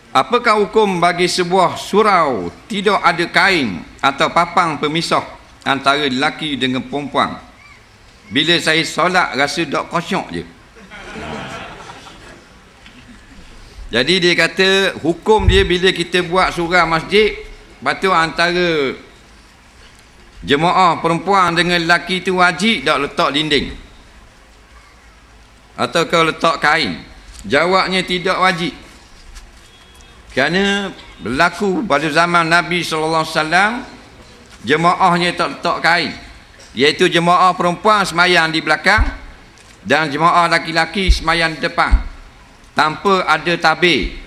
Apakah hukum bagi sebuah surau tidak ada kain atau papang pemisah antara lelaki dengan perempuan? Bila saya solat rasa tak khusyuk je. Jadi dia kata hukum dia bila kita buat surau masjid, lepas tu antara jemaah perempuan dengan lelaki tu wajib tak letak dinding atau kau letak kain? Jawabnya tidak wajib. Kerana berlaku pada zaman Nabi SAW, jemaahnya tak letak kain, iaitu jemaah perempuan semayang di belakang dan jemaah laki-laki semayang di depan tanpa ada tabir.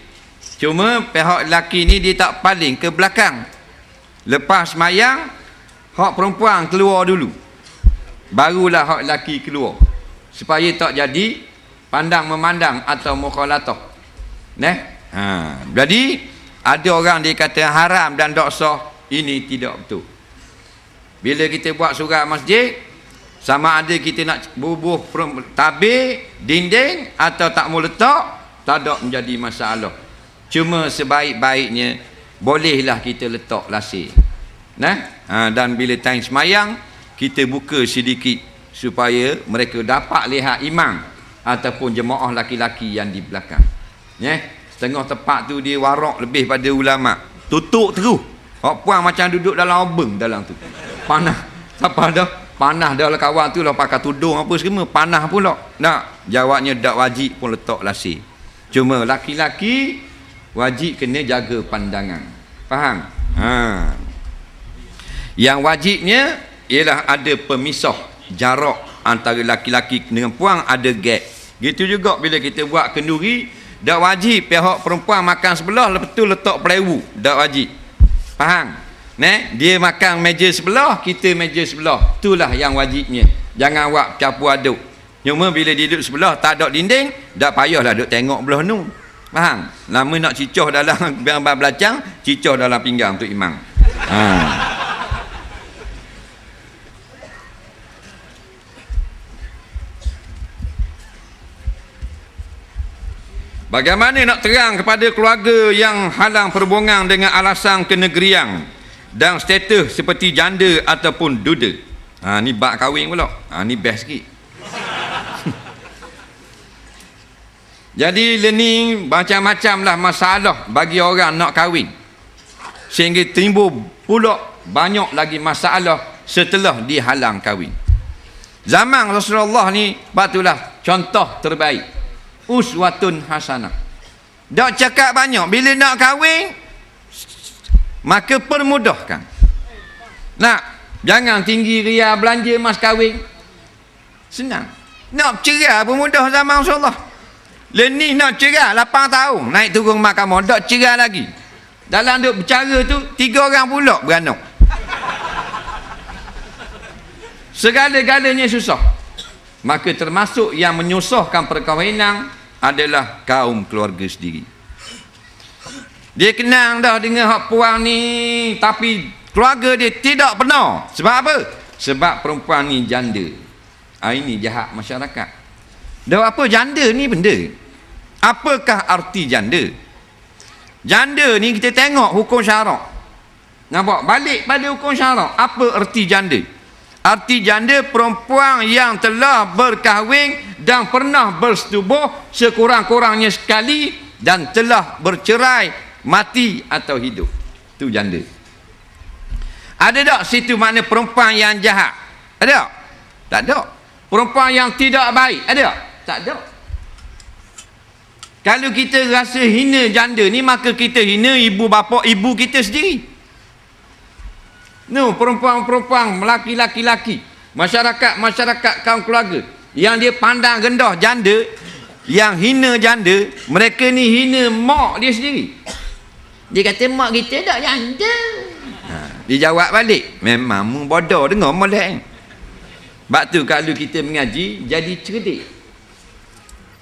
Cuma pihak lelaki ni dia tak paling ke belakang, lepas semayang hak perempuan keluar dulu, barulah hak lelaki keluar, supaya tak jadi pandang memandang atau mukhalatah. Jadi ada orang dia kata haram dan tak sah. Ini tidak betul. Bila kita buat surau masjid, sama ada kita nak bubuh tabir, dinding atau tak mau letak, tak ada menjadi masalah. Cuma sebaik-baiknya bolehlah kita letak lasir. Dan bila time semayang kita buka sedikit supaya mereka dapat lihat imam ataupun jemaah laki-laki yang di belakang. Setengah tempat tu dia warak lebih pada ulama, tutup terus. Hak puan macam duduk dalam obeng dalam tu. Panah. Siapa dah? Panah dah lah kawan tu lah pakai tudung apa semua, panah pula. Nak jawabnya tak wajib pun letak lasir. Cuma laki-laki wajib kena jaga pandangan. Faham? Yang wajibnya ialah ada pemisah jarak antara laki-laki dengan puan, ada gap. Gitu juga bila kita buat kenduri, tak wajib pihak perempuan makan sebelah lepas tu letak pelewu, tak wajib. Faham? Dia makan meja sebelah, kita meja sebelah. Itulah yang wajibnya. Jangan buat campur aduk. Cuma bila dia duduk sebelah tak ada dinding, tak payahlah duduk tengok belah nu. Faham? Lama nak cicoh dalam gambar belacang, cicoh dalam pinggang untuk imam. Bagaimana nak terang kepada keluarga yang halang perhubungan dengan alasan kenegerian dan status seperti janda ataupun duda? Ni bak kahwin pula. Ni best sikit. Jadi learning macam-macam lah masalah bagi orang nak kahwin, sehingga timbul pula banyak lagi masalah setelah dihalang kahwin. Zaman Rasulullah ni batulah contoh terbaik, uswatun hasanah. Tak cakap banyak, bila nak kahwin maka permudahkan. Jangan tinggi ria belanja mas kahwin, senang. Nak cerai pun mudah zaman Rasulullah. Ni nak cerai 8 tahun naik turun mahkamah, tak cerai lagi. Dalam duk bercara tu 3 orang pula beranak. Segala-galanya susah. Maka termasuk yang menyusahkan perkahwinan adalah kaum keluarga sendiri. Dia kenang dah dengan hak puan ni, tapi keluarga dia tidak pernah. Sebab apa? Sebab perempuan ni janda. Ini jahat masyarakat. Dah apa janda ni benda? Apakah arti janda? Janda ni kita tengok hukum syarak. Nampak? Balik pada hukum syarak. Apa arti janda? Arti janda perempuan yang telah berkahwin dan pernah bersetubuh sekurang-kurangnya sekali dan telah bercerai, mati atau hidup. Itu janda. Ada tak situ makna perempuan yang jahat? Ada? Tak ada. Perempuan yang tidak baik? Ada? Tak ada. Kalau kita rasa hina janda ni, maka kita hina ibu bapa ibu kita sendiri. Perempuan-perempuan, laki-laki, masyarakat kaum keluarga yang dia pandang rendah janda, yang hina janda, mereka ni hina mak dia sendiri. Dia kata mak kita tak janda. Dia jawab balik, memang mu bodoh dengar molek. Sebab tu kalau kita mengaji jadi cerdik,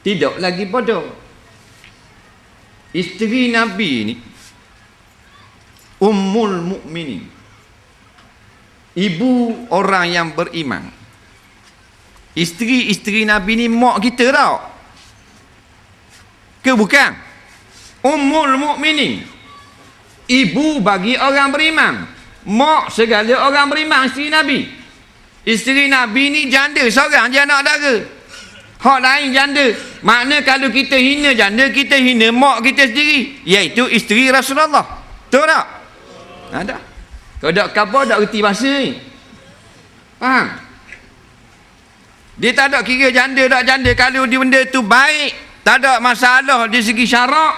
tidak lagi bodoh. Isteri Nabi ni Ummul Mukminin, ibu orang yang beriman. Isteri-isteri Nabi ni mak kita tau. Ke bukan? Ummul Mukminin, ibu bagi orang beriman, mak segala orang beriman, isteri Nabi. Isteri Nabi ni janda seorang je anak dara. Hak lain janda. Makna kalau kita hina janda, kita hina mak kita sendiri, iaitu isteri Rasulullah. Betul tak? Ada. Kalau tak khabar, tak reti bahasa ni. Faham? Dia tak ada kira janda tak janda. Kalau dia benda tu baik, tak ada masalah di segi syarak,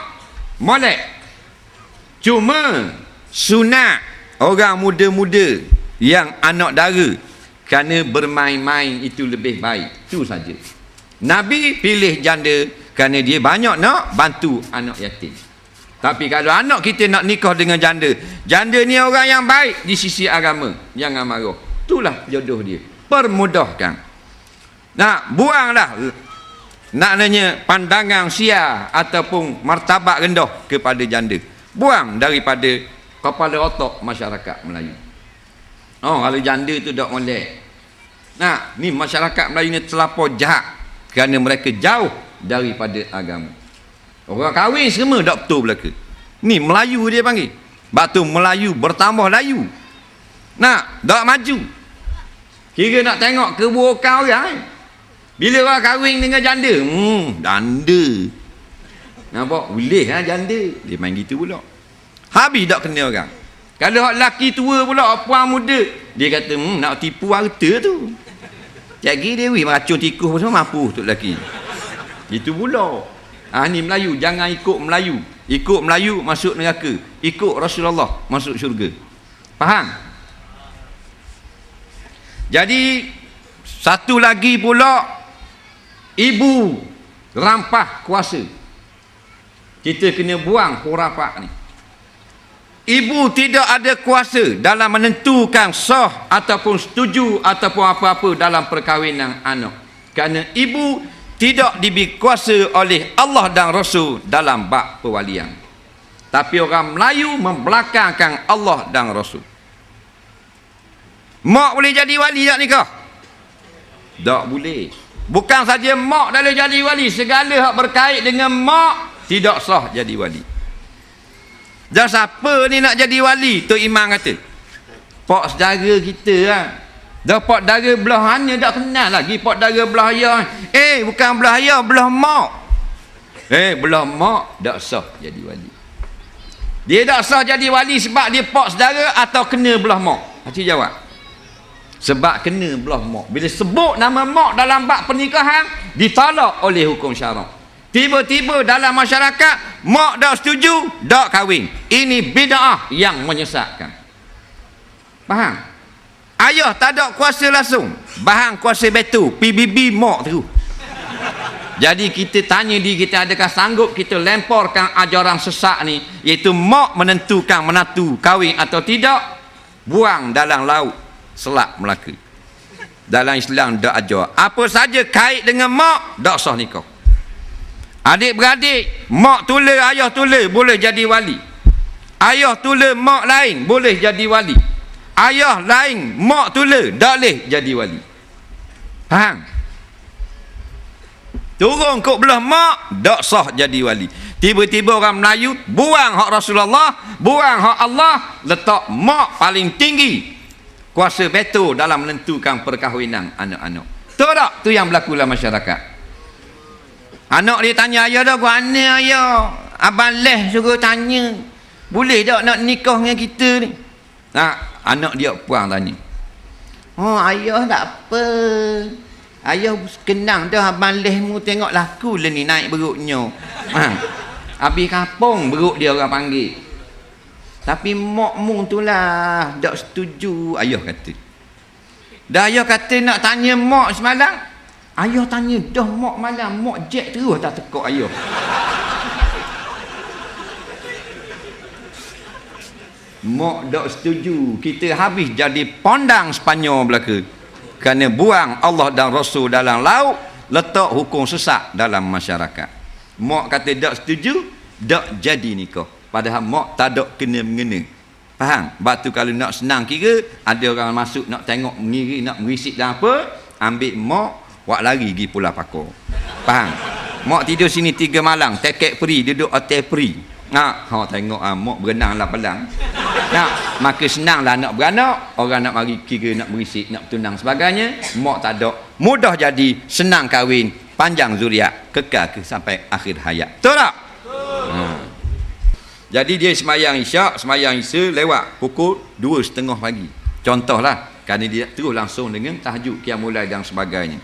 molek. Cuma sunat orang muda-muda yang anak dara, kerana bermain-main itu lebih baik. Itu saja. Nabi pilih janda kerana dia banyak nak bantu anak yatim. Tapi kalau anak kita nak nikah dengan janda, janda ni orang yang baik di sisi agama, jangan marah. Itulah jodoh dia. Permudahkan. Nak buanglah naknanya pandangan sia ataupun martabat rendah kepada janda. Buang daripada kepala otak masyarakat Melayu. Oh, kalau janda tu tak molek. Nah, ni masyarakat Melayu ni terlampau jahat kerana mereka jauh daripada agama. Orang kahwin semua tak betul belaka. Ni Melayu dia panggil. Batu Melayu bertambah layu. Nak tak maju. Kira nak tengok keburukan orang. Bila orang kahwin dengan janda, janda. Nampak? Boleh ha janda. Dia main gitu pula. Habis tak kena orang. Kalau hak lelaki tua pula, puan muda, dia kata, nak tipu harta tu. Jadi dia meracun tikus semua mampu tu lelaki. Itu pula. Ni Melayu, jangan ikut Melayu. Ikut Melayu masuk neraka. Ikut Rasulullah masuk syurga. Faham? Jadi satu lagi pula, ibu rampah kuasa. Kita kena buang khurafat ni. Ibu tidak ada kuasa dalam menentukan sah ataupun setuju ataupun apa-apa dalam perkahwinan anak. Kerana ibu tidak diberi kuasa oleh Allah dan Rasul dalam bab perwalian. Tapi orang Melayu membelakangkan Allah dan Rasul. Mak boleh jadi wali tak nikah? Tak boleh. Bukan saja mak dah boleh jadi wali, segala hak berkait dengan mak tidak sah jadi wali. Dan siapa ni nak jadi wali? Tok Imam kata, pak saudara kita lah. Dah pak dara belah mana tak kenal lagi pak dara belah ayah. Bukan belah ayah, belah mak. Belah mak tak sah jadi wali. Dia tak sah jadi wali sebab dia pak saudara atau kena belah mak? Pakcik jawab. Sebab kena belah mak. Bila sebut nama mak dalam bab pernikahan, ditolak oleh hukum syarak. Tiba-tiba dalam masyarakat, mak tak setuju, tak kahwin. Ini bid'ah yang menyesatkan. Faham? Ayah tak ada kuasa langsung, bahang kuasa betul, PBB mak tu. Jadi kita tanya diri kita, adakah sanggup kita lemparkan ajaran sesat ni, iaitu mak menentukan menantu kahwin atau tidak? Buang dalam laut Selat Melaka. Dalam Islam dak ajar apa saja kait dengan mak dak sah nikah. Adik-beradik, mak tula ayah tula boleh jadi wali. Ayah tula mak lain boleh jadi wali. Ayah lain mak tula tak boleh jadi wali. Faham? Turun kok belah mak tak sah jadi wali. Tiba-tiba orang Melayu buang hak Rasulullah, buang hak Allah, letak mak paling tinggi, kuasa betul dalam menentukan perkahwinan anak-anak. Tahu tak? Tu yang berlaku dalam masyarakat. Anak dia tanya ayah dah, mana ayah? Abang Leh suruh tanya, boleh tak nak nikah dengan kita ni? Anak dia puang tanya. Ayah tak apa. Ayah kenang dah Abang Leh mu tengok laku lah ni naik beruknya. Habis kampung beruk dia orang panggil. Tapi mak mu tu lah tak setuju, ayah kata. Dah ayah kata nak tanya mak semalam. Ayah tanya dah mak malam, mak jet terus tak tekuk ayah. Mak tak setuju, kita habis jadi pondang Sepanyol belaka. Kerana buang Allah dan Rasul dalam laut, letak hukum sesat dalam masyarakat. Mak kata tak setuju, tak jadi nikah. Padahal mak tak ada kena-mengena. Faham? Sebab tu kalau nak senang kira, ada orang masuk nak tengok mengiri, nak merisik dan apa, ambil mak, buat lari pergi Pulau Pakar. Faham? Mak tidur sini 3 malam, tiket free, duduk hotel free. Tengok mak berenang lah pelang. Maka senanglah nak beranak, orang nak mari kira, nak berisik, nak bertunang sebagainya, mak tak ada. Mudah jadi, senang kahwin, panjang zuriat, kekal sampai akhir hayat. Betul tak? Jadi dia semayang isyak, semayang isya lewat pukul 2:30 pagi. Contohlah, kerana dia terus langsung dengan tahajud, qiyamul lail dan sebagainya.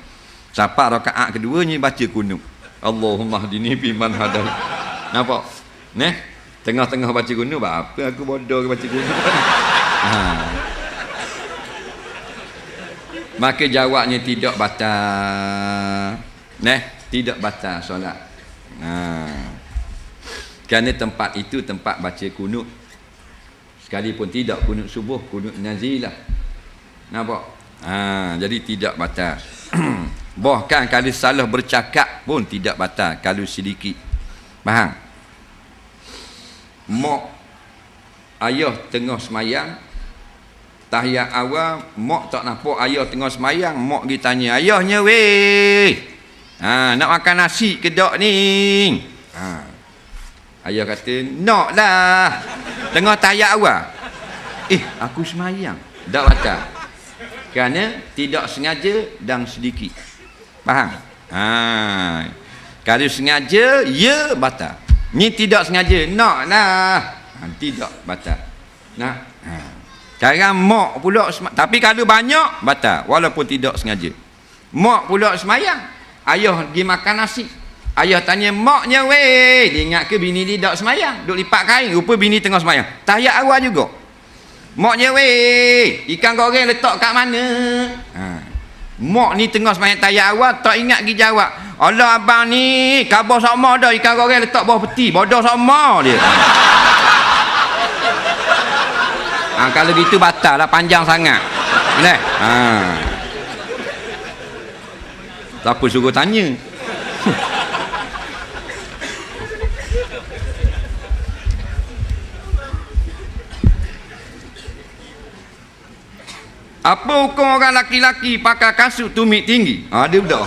Sampai rakaat keduanya baca kunut. Allahumma hdini biman hadal. Nampak? Tengah-tengah baca kunut, apa aku bodoh ke baca kunut? Maka jawabnya tidak batal. Tidak batal solat. Kerana tempat itu tempat baca kunut. Sekalipun tidak kunut subuh, kunut nazilah. Nampak? Jadi tidak batal. Bahkan kalau salah bercakap pun tidak batal kalau sedikit. Faham? Mak ayah tengah semayang, tahiyat awal, mak tak nampak ayah tengah semayang, mak dia tanya, ayahnya weh, nak makan nasi ke tak ni? Ayah kata, nak lah, tengah tahiyat awal. Aku semayang. Tak batal. Kerana tidak sengaja dan sedikit. Faham? Kalau sengaja, ya batal. Ni tidak sengaja, nak lah, tidak batal. Sekarang mak pula, tapi kalau banyak batal walaupun tidak sengaja. Mak pula semayang, ayah pergi makan nasi, ayah tanya maknya weh, dia ingat ke bini dia tak semayang, duk lipat kain, rupa bini tengah semayang, tahiyat awal juga. Maknya weh, ikan goreng letak kat mana? Mak ni tengah semayang tahiyat awal, tak ingat pergi jawab, Allah abang ni khabar sama dah, ikan goreng letak bawah peti, bodoh sama dia. Kalau gitu batal lah, panjang sangat. Siapa suruh tanya? Apa hukum orang laki-laki pakai kasut tumit tinggi? Ada dah.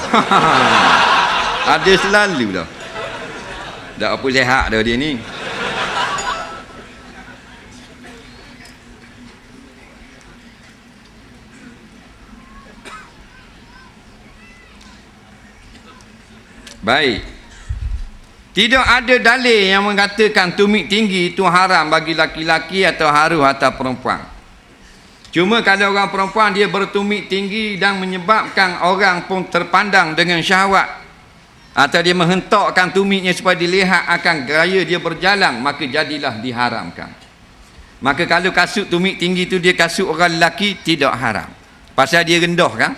Ada selalu dah. Tak apa sihat dah dia ni. Baik. Tidak ada dalil yang mengatakan tumit tinggi itu haram bagi laki-laki atau harum atau perempuan. Cuma kalau orang perempuan dia bertumit tinggi dan menyebabkan orang pun terpandang dengan syahwat, atau dia menghentakkan tumitnya supaya dilihat akan gaya dia berjalan, maka jadilah diharamkan. Maka kalau kasut tumit tinggi itu dia kasut orang lelaki, tidak haram. Pasal dia rendah kan?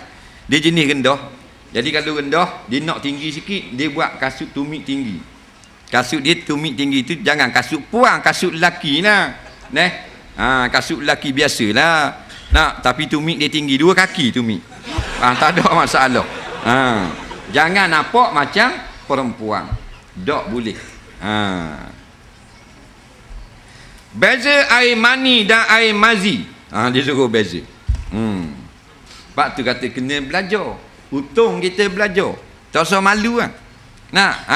Dia jenis rendah. Jadi kalau rendah, dia nak tinggi sikit, dia buat kasut tumit tinggi. Kasut dia tumit tinggi itu jangan kasut puang, kasut lelaki lah. Kasut lelaki biasalah. Tapi tumit dia tinggi, 2 kaki tumit. Tak ada masalah. Jangan nampak macam perempuan. Tak boleh. Beza air mani dan air mazi. Dia suruh beza. Sebab tu kata kena belajar. Untung kita belajar. Tak usah malu kan.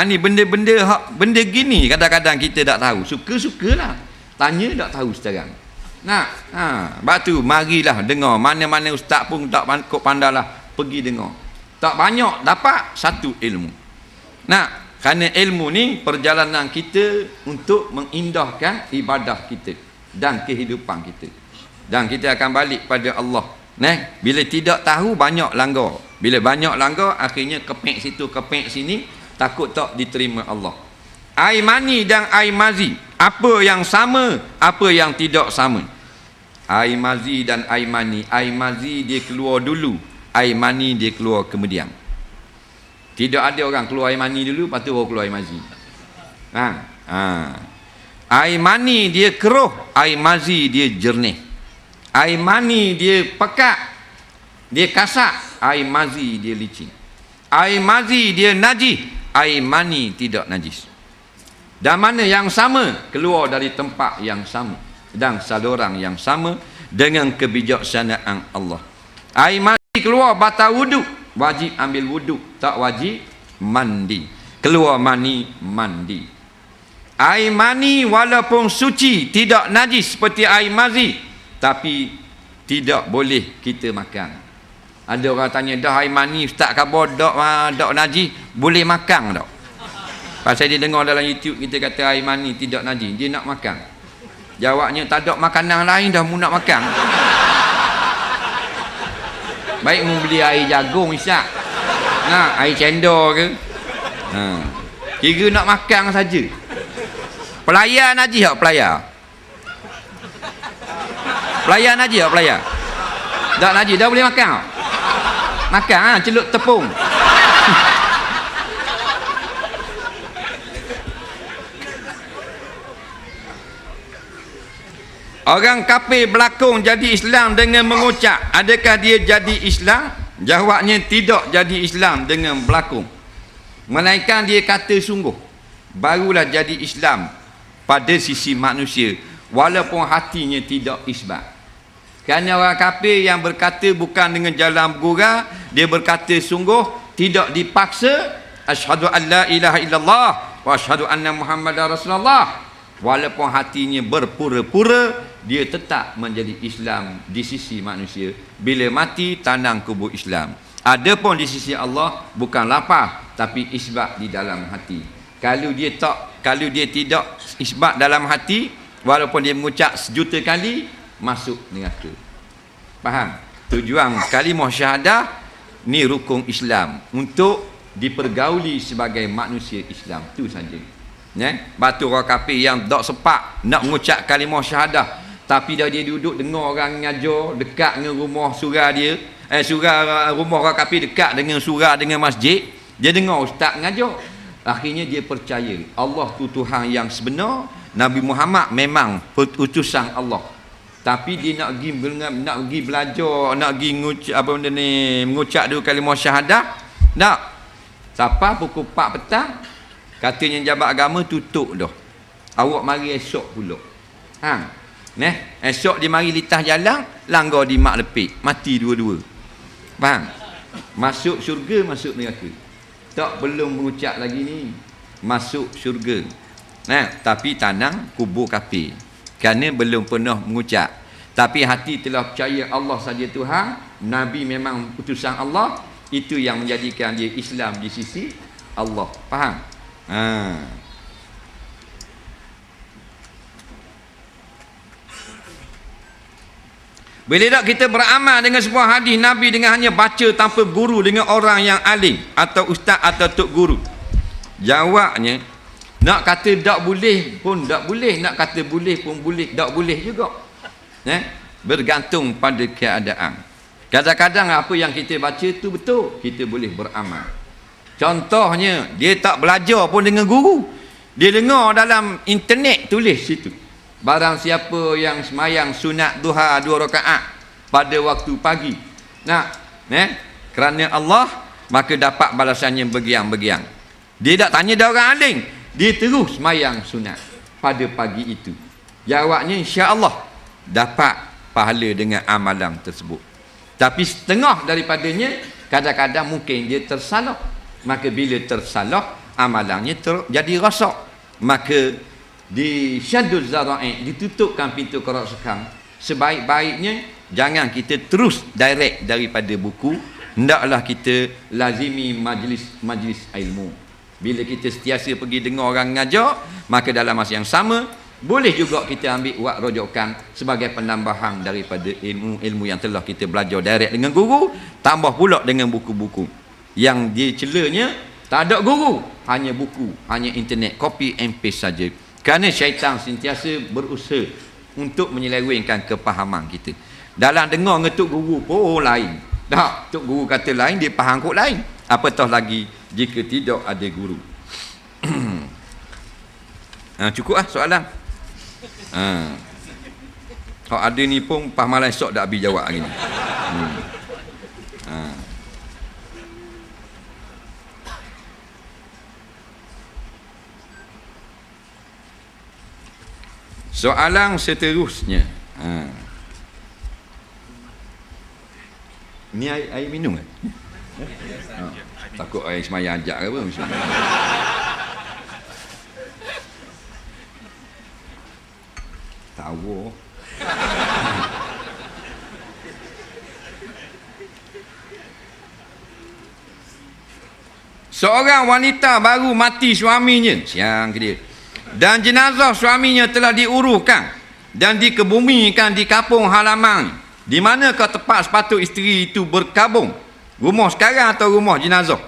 Ni benda-benda benda gini kadang-kadang kita tak tahu. Suka-sukalah. Tanya tak tahu sekarang. Sebab tu marilah dengar. Mana-mana ustaz pun tak pandailah, pergi dengar. Tak banyak dapat satu ilmu. Kerana ilmu ni perjalanan kita untuk mengindahkan ibadah kita dan kehidupan kita. Dan kita akan balik pada Allah. Bila tidak tahu banyak langgar. Bila banyak langgar akhirnya kepek situ kepek sini, takut tak diterima Allah. Air mani dan air mazi, apa yang sama, apa yang tidak sama? Air mazi dan air mani. Air mazi dia keluar dulu, air mani dia keluar kemudian. Tidak ada orang keluar air mani dulu, lepas tu baru keluar air mazi. Air mani dia keruh, air mazi dia jernih. Air mani dia pekat, dia kasar, air mazi dia licin. Air mazi dia najis, air mani tidak najis. Dan mana yang sama, keluar dari tempat yang sama dan saluran yang sama dengan kebijaksanaan Allah. Air mani keluar batal wuduk, wajib ambil wuduk, tak wajib mandi. Keluar mani, mandi. Air mani walaupun suci, tidak najis seperti air mazi, tapi tidak boleh kita makan. Ada orang tanya, dah air mani ustaz khabar dak najis, boleh makan tak? Pasal dia dengar dalam YouTube kita kata air mani tidak najis, dia nak makan. Jawabnya, tak ada makanan lain dah mu nak makan. Baik mu beli air jagung ustaz, air cendol ke, kira nak makan saja. Pelayar najis tak pelayar? Pelayar najis tak pelayar? Tak najis, dah boleh makan tak? Makan celup tepung. Orang kafir berlakon jadi Islam dengan mengucap, adakah dia jadi Islam? Jawabnya, tidak jadi Islam dengan berlakon, melainkan dia kata sungguh, barulah jadi Islam pada sisi manusia, walaupun hatinya tidak isbat. Kerana orang kafir yang berkata bukan dengan jalan bergurau, dia berkata sungguh, tidak dipaksa, asyhadu an la ilaha illallah wa asyhadu anna muhammadar rasulullah, walaupun hatinya berpura-pura, dia tetap menjadi Islam di sisi manusia. Bila mati, tanam kubur Islam. Adapun di sisi Allah, bukan lapar, tapi isbat di dalam hati. Kalau dia tidak isbat dalam hati, walaupun dia mengucap sejuta kali, masuk neraka. Faham? Tujuan kalimah syahadah ni rukun Islam untuk dipergauli sebagai manusia Islam. Itu saja. Batu orang kafir yang tak sepak nak mengucap kalimah syahadah, tapi dah dia duduk dengar orang ngajar dekat dengan rumah surau dia, surau rumah orang kafir dekat dengan surau dengan masjid, dia dengar ustaz ngajar. Akhirnya dia percaya Allah tu Tuhan yang sebenar, Nabi Muhammad memang utusan Allah. Tapi dia nak pergi belajar, nak pergi mengucap dulu kalimah syahadah. Tak. Sampai pukul 4 petang, katanya jabat agama tutup dah. Awak mari esok pula. Esok dia mari litas jalan, langgar di mak lepik, mati dua-dua. Faham? Masuk syurga, masuk neraka. Tak, belum mengucap lagi ni, masuk syurga. Tapi tanang kubur kafir, kerana belum pernah mengucap. Tapi hati telah percaya Allah saja Tuhan, Nabi memang utusan Allah. Itu yang menjadikan dia Islam di sisi Allah. Faham? Bila tak kita beramal dengan sebuah hadis Nabi dengan hanya baca tanpa guru, dengan orang yang alim atau ustaz atau tok guru? Jawabnya, nak kata tak boleh pun tak boleh, nak kata boleh pun boleh, tak boleh juga. Bergantung pada keadaan. Kadang-kadang apa yang kita baca tu betul, kita boleh beramal. Contohnya, dia tak belajar pun dengan guru, dia dengar dalam internet tulis situ, barang siapa yang semayang sunat duha 2 rakaat pada waktu pagi, kerana Allah, maka dapat balasannya begiang-begiang. Dia tak tanya dah orang alim, dia terus semayang sunat pada pagi itu. Jawabnya, insya-Allah dapat pahala dengan amalan tersebut. Tapi setengah daripadanya kadang-kadang mungkin dia tersalah. Maka bila tersalah, amalannya jadi rosak. Maka di syaddul zara'i, ditutupkan pintu kerosakan. Sebaik-baiknya jangan kita terus direct daripada buku, hendaklah kita lazimi majlis ilmu. Bila kita sentiasa pergi dengar orang ngajar, maka dalam masa yang sama boleh juga kita ambil wak rojokan sebagai penambahan daripada ilmu yang telah kita belajar direct dengan guru, tambah pula dengan buku-buku yang dia celanya tak ada guru, hanya buku, hanya internet, copy and paste saja. Kerana syaitan sentiasa berusaha untuk menyelewengkan kepahaman kita. Dalam dengar dengan tok guru pun lain. Tak, tok guru kata lain, dia faham kot lain. Apatah lagi jika tidak ada guru. Cukup soalan. Kalau ada ni pun pas malam esok dah habis jawab hari ni. Soalan seterusnya. Ni air minum ke? Takut air semayang ajak ke apa? Tahu. Seorang wanita baru mati suaminya, siang ke dia, dan jenazah suaminya telah diuruskan dan dikebumikan di kampung halaman, di manakah tempat sepatut isteri itu berkabung, rumah sekarang atau rumah jenazah?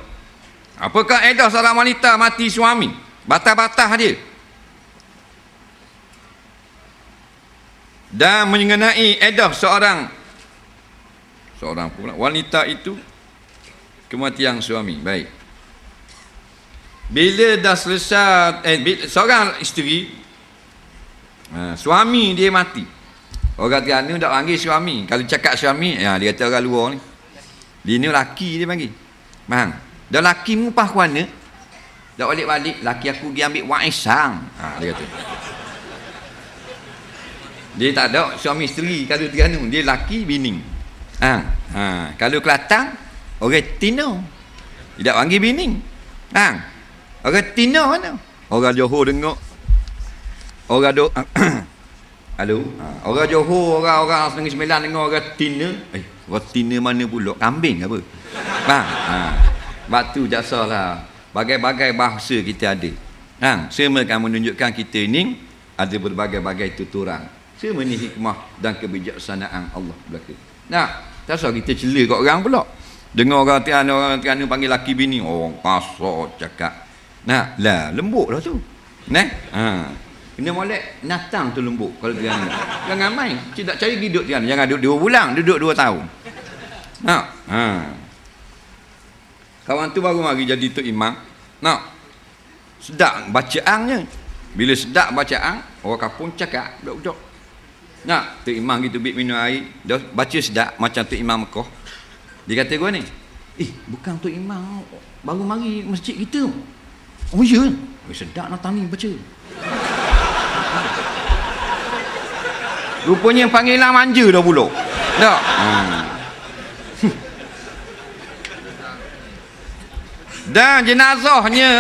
Apakah edah seorang wanita mati suami, batas-batas dia, dan mengenai edah seorang pula wanita itu kematian suami. Baik, bila dah selesai seorang isteri, suami dia mati, orang Terengganu tak panggil suami. Kalau cakap suami, dia kata orang luar ni, dia ni laki dia panggil. Faham? Dah laki mu pah kuana, dah balik-balik, laki aku pergi ambil waisang. Dia kata. Dia tak ada suami isteri kalau Terengganu, dia laki bini. Kalau Kelantan, orang Tino, dia tak panggil bini. Orang Tino mana? Orang Johor dengar. Orang halo. Orang Johor, orang Negeri Sembilan dengar orang Tina. Orang Tina mana pula? Kambing apa? Sebab tu jaksalah. Bagai-bagai bahasa kita ada. Semua akan menunjukkan kita ini ada berbagai-bagai tuturan. Semua ni hikmah dan kebijaksanaan Allah belaka. Tak usah kita cela kat orang pula. Dengar orang Terengganu panggil laki bini, orang kasar cakap. Lembut lah tu. Kena molek natang tu lembut kalau Terengganu. Jangan main. Tidak cari hidup Terengganu. Jangan duduk 2 bulan, duduk 2 tahun. Kawan tu baru mari jadi tok imam. Sedap bacaannya. Bila sedap bacaan, orang kampung cakap budak-budak. Tok imam gitu bit minum air, dah baca sedap macam tok imam Mekah. Dia kata gua ni, bukan tok imam baru mari masjid kita. Oh ya, sedap nak tani baca. Rupanya panggilan manja dah pula. Tak? Dan jenazahnya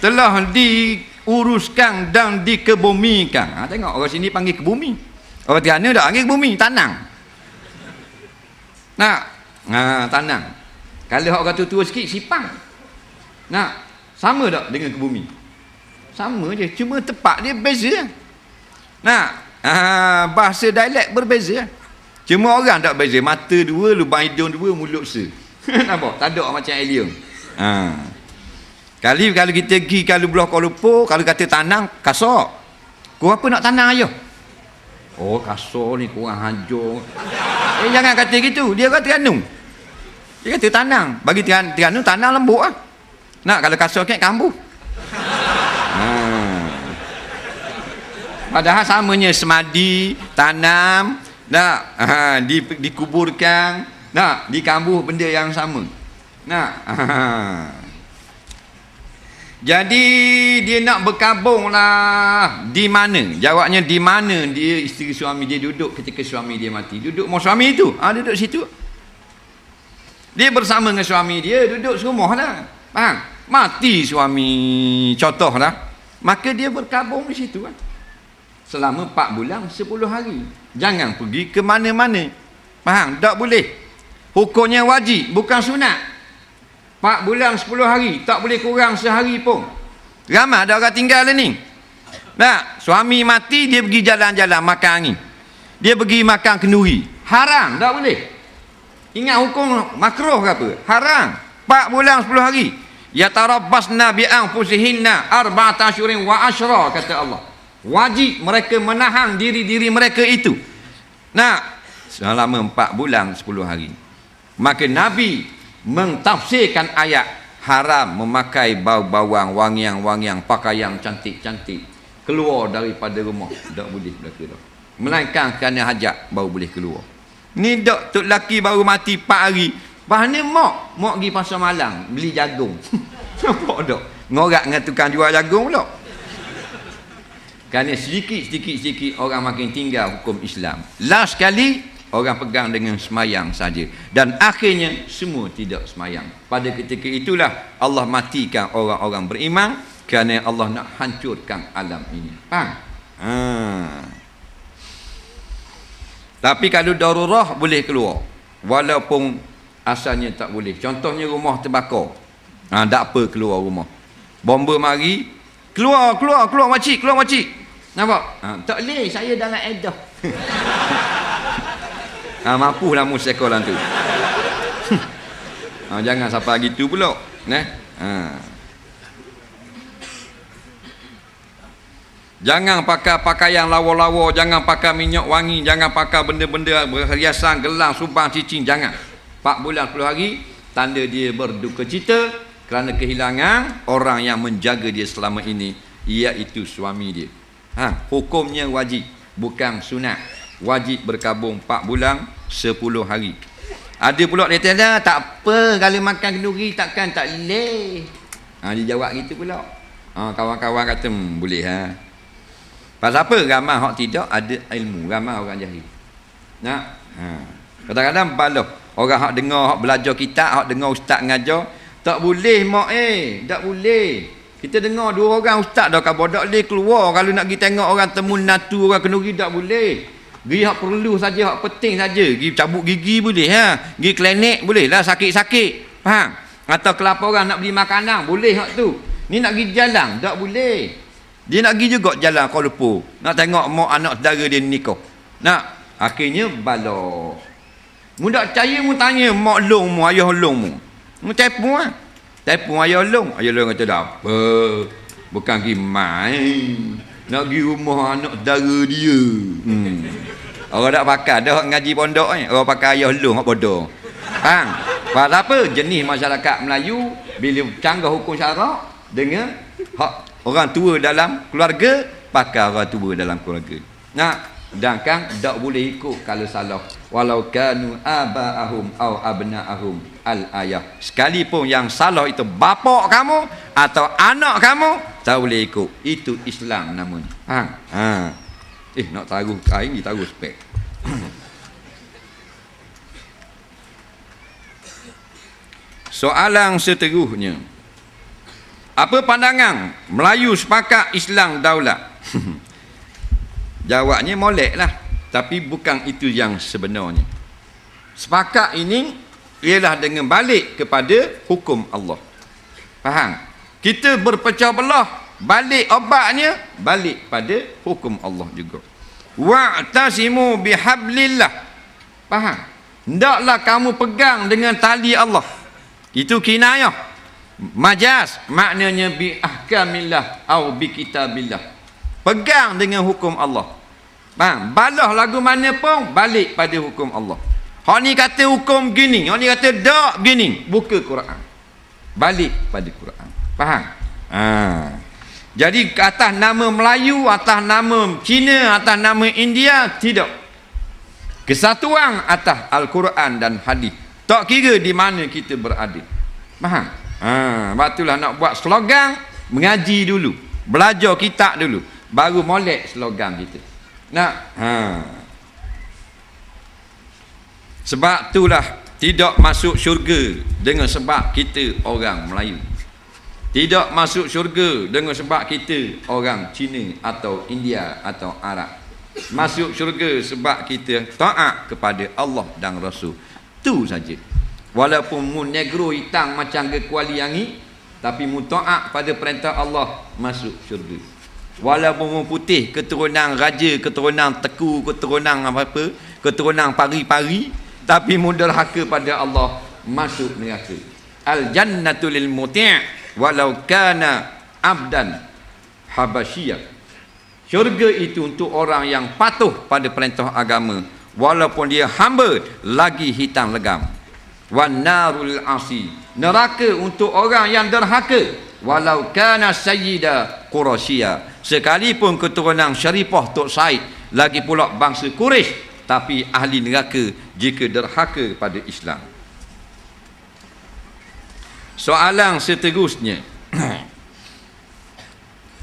telah diuruskan dan dikebumikan. Tengok orang sini panggil kebumi. Orang Terengganu tak panggil kebumi, tanang. Tanang. Kalau orang tua-tua sikit, sipang. Sama tak dengan kebumi? Sama je, cuma tempat dia beza. Bahasa dialek berbeza. Cuma orang tak beza. Mata 2, lubang hidung 2, mulut se. Nampak? Tak ada macam alien. Kalau kita pergi kalau belah Kuala Lumpur, kalau kata tanang, kasar. Kau apa nak tanang aja? Oh, kasar ni kurang hancur. Jangan kata gitu. Dia kata Terengganu. Dia kata tanang. Bagi Terengganu tanang lembut lah. Kalau kasar kan kambuh. Padahal samanya semadi, tanam, dikuburkan, dikambuh benda yang sama. Jadi dia nak berkabung lah. Di mana? Jawabnya di mana dia isteri suami dia duduk ketika suami dia mati. Duduk rumah suami itu. Duduk situ. Dia bersama dengan suami dia, duduk serumah lah. Faham? Mati suami, contoh lah. Maka dia berkabung di situ kan. Selama 4 bulan 10 hari. Jangan pergi ke mana-mana. Faham? Tak boleh. Hukumnya wajib, bukan sunat. 4 bulan 10 hari, tak boleh kurang sehari pun. Ramai ada orang tinggal ni. Suami mati, dia pergi jalan-jalan makan angin. Dia pergi makan kenduri. Haram, tak boleh. Ingat hukum makruh ke apa? Haram. 4 bulan 10 hari. Yatarabbasna bi anfusihinna arba'ata asyhurin wa asyra, kata Allah. Wajib mereka menahan diri-diri mereka itu. Selama 4 bulan 10 hari. Maka Nabi mentafsirkan ayat haram memakai bau-bauan, wangian-wangian, pakaian cantik-cantik keluar daripada rumah. Tak boleh berlaku dah. Melainkan kerana hajat baru boleh keluar. Ni dak tok laki baru mati 4 hari. Bahana mak pergi pasar malam beli jagung. Nampak tak? Ngorak dengan tukang jual jagung pula. Kerana sedikit orang makin tinggal hukum Islam. Last sekali orang pegang dengan semayang saja. Dan akhirnya semua tidak semayang. Pada ketika itulah Allah matikan orang-orang beriman kerana Allah nak hancurkan alam ini. Faham? Tapi kalau darurah boleh keluar, walaupun asalnya tak boleh. Contohnya rumah terbakar, tak apa keluar rumah. Bomba mari, keluar makcik, nampak? Tak boleh, saya dalam edah. Mampulah mu sekolah tu. Jangan sampai gitu pula, Jangan pakai pakaian lawa-lawa, jangan pakai minyak wangi, jangan pakai benda-benda berhiasan, gelang, sumpang, cicing, jangan. 4 bulan 10 hari, tanda dia berduka cita kerana kehilangan orang yang menjaga dia selama ini, iaitu suami dia. Hukumnya wajib, bukan sunat. Wajib berkabung 4 bulan 10 hari. Ada pula dia kata, tak apa kalau makan kenduri takkan tak boleh. Dia jawab gitu pula. Kawan-kawan kata, boleh Pasal apa? Ramai orang tidak ada ilmu, ramai orang jahil. Kadang-kadang baloh orang hak dengar, hak belajar kitab, hak dengar ustaz ngajar, tak boleh mak tak boleh. Kita dengar 2 orang ustaz dah khabar tak boleh keluar kalau nak pergi tengok orang temu natu, orang kenduri tak boleh. Pergi hak perlu saja, hak penting saja. Pergi cabut gigi boleh pergi klinik boleh lah, sakit-sakit. Faham? Atau kelaparan nak beli makanan boleh hak tu. Ni nak pergi jalan tak boleh. Dia nak pergi juga jalan Kuala Lumpur, nak tengok mak anak saudara dia nikah. Akhirnya bala. Mu tak percaya, mu tanya mak long mu, ayah long mu. Mu telefon telefon ayah long. Ayah long kata dah apa? Bukan pergi main. Nak pergi rumah anak saudara dia. Orang tak pakai dah ngaji pondok orang pakai ayah long hak bodoh. Pasal apa? Jenis masyarakat Melayu bila canggah hukum syarak dengan hak orang tua dalam keluarga, pakai orang tua dalam keluarga. Sedangkan tak boleh ikut kalau salah. Walau kanu aba'ahum au abna'ahum al-ayah. Sekalipun yang salah itu bapa kamu atau anak kamu, tak boleh ikut. Itu Islam namanya. Nak taruh kain, ditaruh spek. Soalan seterusnya. Apa pandangan Melayu sepakat Islam daulat? Jawabnya molek lah. Tapi bukan itu yang sebenarnya. Sepakat ini ialah dengan balik kepada hukum Allah. Faham? Kita berpecah belah, balik obatnya, balik pada hukum Allah juga. Wa'tasimu bihablillah. Faham? Hendaklah kamu pegang dengan tali Allah. Itu kinayah. Majaz maknanya bi ahkamillah atau bi kitabillah. Pegang dengan hukum Allah. Balah lagu mana pun balik pada hukum Allah. Hak ni kata hukum gini, hak ni kata tak gini, buka Quran. Balik pada Quran. Faham? Jadi atas nama Melayu, atas nama Cina, atas nama India, tidak. Kesatuan atas Al-Quran dan hadis. Tak kira di mana kita berada. Faham? Batulah nak buat slogan, mengaji dulu, belajar kitab dulu, baru molek slogan kita. Sebab itulah tidak masuk syurga dengan sebab kita orang Melayu. Tidak masuk syurga dengan sebab kita orang Cina atau India atau Arab. Masuk syurga sebab kita taat kepada Allah dan Rasul. Itu saja. Walaupun mu negro hitam macam ke kuali yangi, tapi mu taat pada perintah Allah, masuk syurga. Walaupun mu putih keturunan raja, keturunan teku, keturunan apa-apa, keturunan pari-pari, tapi mu derhaka pada Allah, masuk neraka. Al jannatu lil muti' walau kana abdan habasyiyah. Syurga itu untuk orang yang patuh pada perintah agama, walaupun dia hamba lagi hitam legam. Wan narul asi, neraka untuk orang yang derhaka, walau kana sayyida qurasyia, sekalipun keturunan syarifah Tok Said, lagi pula bangsa Quraisy, tapi ahli neraka jika derhaka pada Islam. Soalan seterusnya.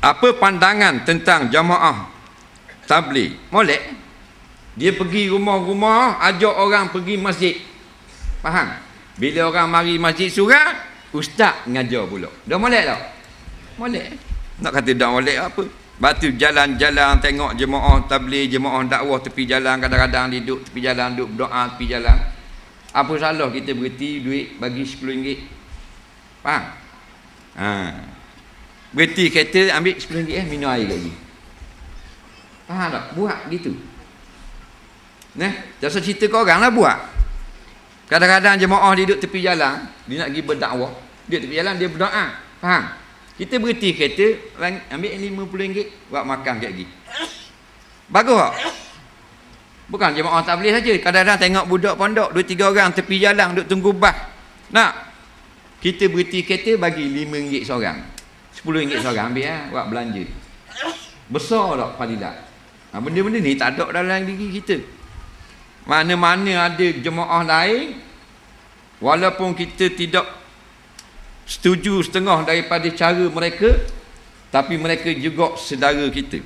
Apa pandangan tentang jamaah tabligh? Molek dia pergi rumah-rumah, ajak orang pergi masjid. Faham? Bila orang mari masjid surau, ustaz ngajar pula. Dah molek tak? Molek. Nak kata dah molek apa? Batu jalan-jalan tengok jemaah tabligh, jemaah dakwah tepi jalan, kadang-kadang duduk tepi jalan, duduk berdoa tepi jalan. Apa salah kita berhenti duit bagi RM10? Faham? Berhenti kereta ambil RM10 minum air lagi. Faham tak? Buat gitu. Jasa cerita kau orang lah buat. Kadang-kadang jemaah dia duduk tepi jalan, dia nak pergi berdakwah, dia tepi jalan dia berdoa. Faham? Kita berhenti kereta, ambil RM50 buat makan kat lagi. Bagus tak? Bukan jemaah tak boleh saja. Kadang-kadang tengok budak pondok 2-3 orang tepi jalan duduk tunggu bas. Nak kita berhenti kereta bagi RM5 seorang, RM10 seorang, ambil buat belanja. Besar tak fadilat? Benda-benda ni tak ada dalam diri kita. Mana-mana ada jemaah lain, walaupun kita tidak setuju setengah daripada cara mereka, tapi mereka juga saudara kita.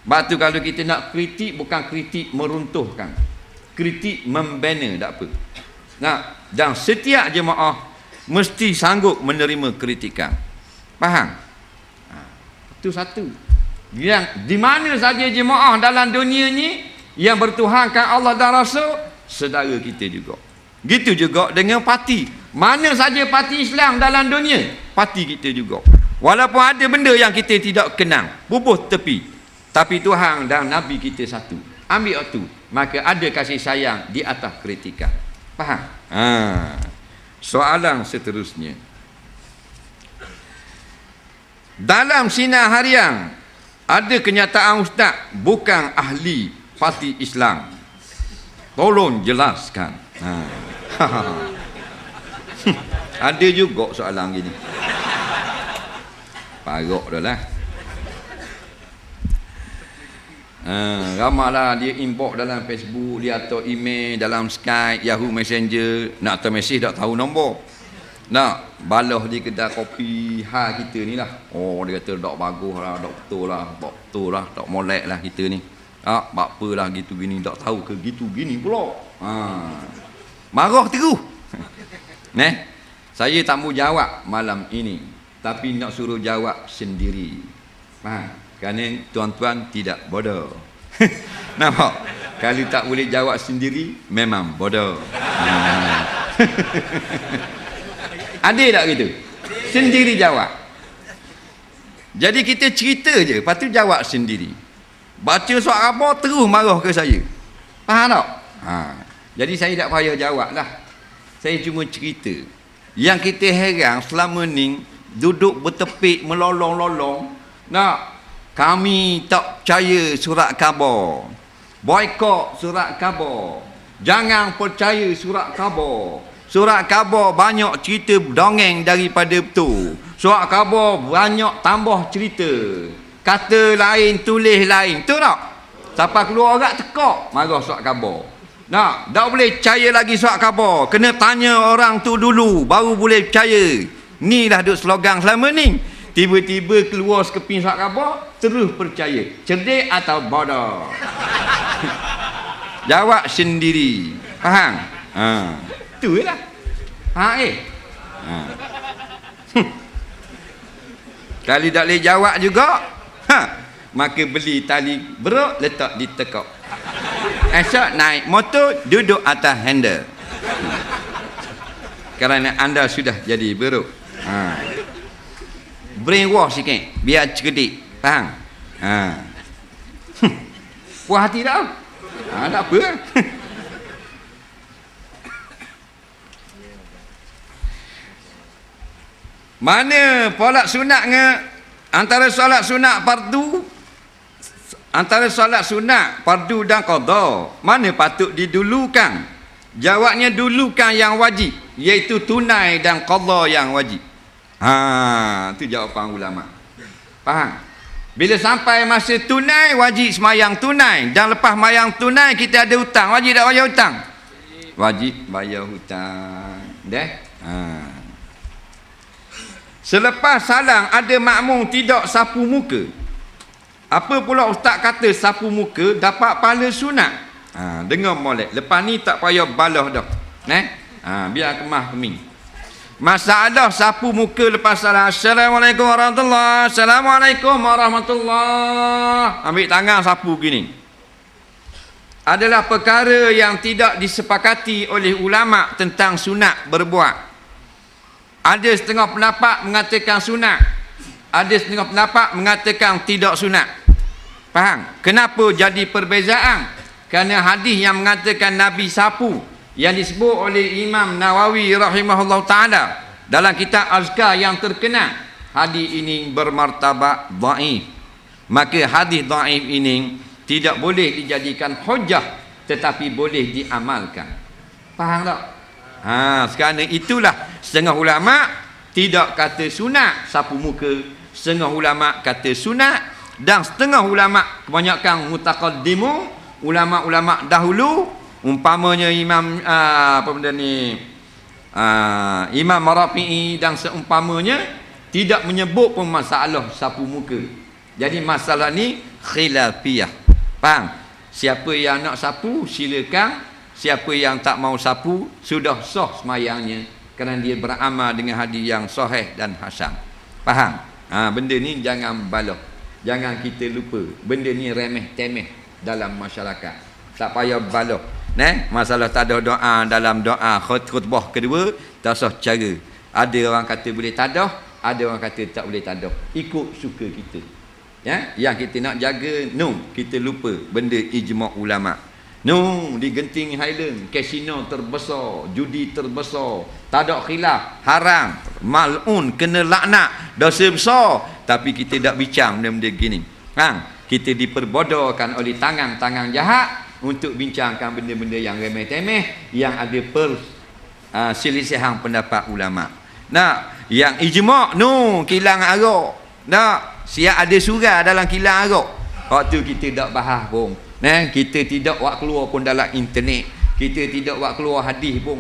Sebab tu kalau kita nak kritik, bukan kritik meruntuhkan, kritik membina, tak apa. Dan setiap jemaah mesti sanggup menerima kritikan. Faham? Itu satu. Yang di mana saja jemaah dalam dunia ni yang bertuhankan Allah dan Rasul, saudara kita juga. Gitu juga dengan parti. Mana saja parti Islam dalam dunia, parti kita juga. Walaupun ada benda yang kita tidak kenal, bubuh tepi, tapi Tuhan dan Nabi kita satu. Ambil waktu, maka ada kasih sayang di atas kritikan. Faham? Soalan seterusnya. Dalam sinar harian ada kenyataan ustaz bukan ahli parti Islam. Tolong jelaskan. Ada juga soalan gini. Parok dah lah. Ramailah dia inbox dalam Facebook, dia atau email dalam Skype, Yahoo Messenger, nak hantar mesej tak tahu nombor. Nak balas di kedai kopi kita ni lah. Oh, dia kata tak bagus lah, tak betul lah, tak molek lah kita ni. Bak apa lah gitu gini, tak tahu ke gitu gini pula. Marah terus. Saya tak mau jawab malam ini, tapi nak suruh jawab sendiri. Faham? Kerana tuan-tuan tidak bodoh. Nampak? Kalau tak boleh jawab sendiri, memang bodoh. Ada tak gitu? Sendiri jawab. Jadi kita cerita je, lepas tu jawab sendiri. Baca surat khabar terus marah ke saya. Faham tak? Jadi saya tak payah jawab lah. Saya cuma cerita. Yang kita heran selama ni duduk bertepik melolong-lolong. Kami tak percaya surat khabar. Boykot surat khabar. Jangan percaya surat khabar. Surat khabar banyak cerita dongeng daripada betul. Surat khabar banyak tambah cerita. Kata lain, tulis lain. Betul tak? Sampai keluar orang tekak, marah surat khabar. Tak boleh percaya lagi surat khabar. Kena tanya orang tu dulu, baru boleh percaya. Ni lah duk slogan selama ni. Tiba-tiba keluar sekeping surat khabar, terus percaya. Cerdik atau bodoh? Jawab sendiri. Faham? Itulah. Kalau tak boleh jawab juga, maka beli tali beruk, letak di tekak. Esok naik motor, duduk atas handle. Kerana anda sudah jadi beruk. Brainwash sikit, biar cerdik. Faham? Puas hati tak? Tak apa. Mana solat sunat antara solat sunat fardu, antara solat sunat fardu dan qada, mana patut didulukan? Jawabnya dulukan yang wajib, iaitu tunai dan qada yang wajib. Itu jawapan ulama. Faham? Bila sampai masa tunai, wajib semayang tunai, dan lepas semayang tunai kita ada hutang, wajib tak bayar hutang? Wajib bayar hutang. Selepas salam ada makmum tidak sapu muka. Apa pula ustaz kata sapu muka dapat pahala sunat? Dengar molek. Lepas ni tak payah balas dah. Biar kemah keming. Masalah sapu muka lepas salam. Assalamualaikum warahmatullahi. Assalamualaikum warahmatullahi. Ambil tangan sapu gini. Adalah perkara yang tidak disepakati oleh ulama tentang sunat berbuat. Ada setengah pendapat mengatakan sunat. Ada setengah pendapat mengatakan tidak sunat. Faham? Kenapa jadi perbezaan? Kerana hadis yang mengatakan Nabi sapu yang disebut oleh Imam Nawawi rahimahullah ta'ala dalam kitab Azkar yang terkenal, hadis ini bermartabat dhaif. Maka hadis dhaif ini tidak boleh dijadikan hujah, tetapi boleh diamalkan. Faham tak? Sekarang itulah setengah ulama tidak kata sunat sapu muka, setengah ulama kata sunat, dan setengah ulama, kebanyakan mutaqaddimun, ulama-ulama dahulu, umpamanya Imam Imam Rafi'i dan seumpamanya, tidak menyebut pun masalah sapu muka. Jadi masalah ni khilafiyah. Faham? Siapa yang nak sapu silakan, siapa yang tak mau sapu sudah sah semayangnya, kerana dia beramal dengan hadis yang sahih dan hasan. Faham? Benda ni jangan baloh, jangan kita lupa. Benda ni remeh temeh dalam masyarakat, tak payah baloh. Masalah tak ada doa dalam doa khutbah kedua, tak sah cara. Ada orang kata boleh tadah, ada orang kata tak boleh tadah. Ikut suka kita. Yang kita nak jaga, kita lupa benda ijma' ulama. Di Genting Highland, kasino terbesar, judi terbesar, tak ada khilaf, haram, mal'un, kena laknat, dosa besar. Tapi kita tak bincang benda-benda gini. Kita diperbodohkan oleh tangan-tangan jahat untuk bincangkan benda-benda yang remeh-temeh, yang ada perselisihan pendapat ulama. Yang ijma' kilang arak. Siap ada surah dalam kilang arak. Waktu kita tak bahas pun. Kita tidak buat keluar pun dalam internet. Kita tidak buat keluar hadis pun.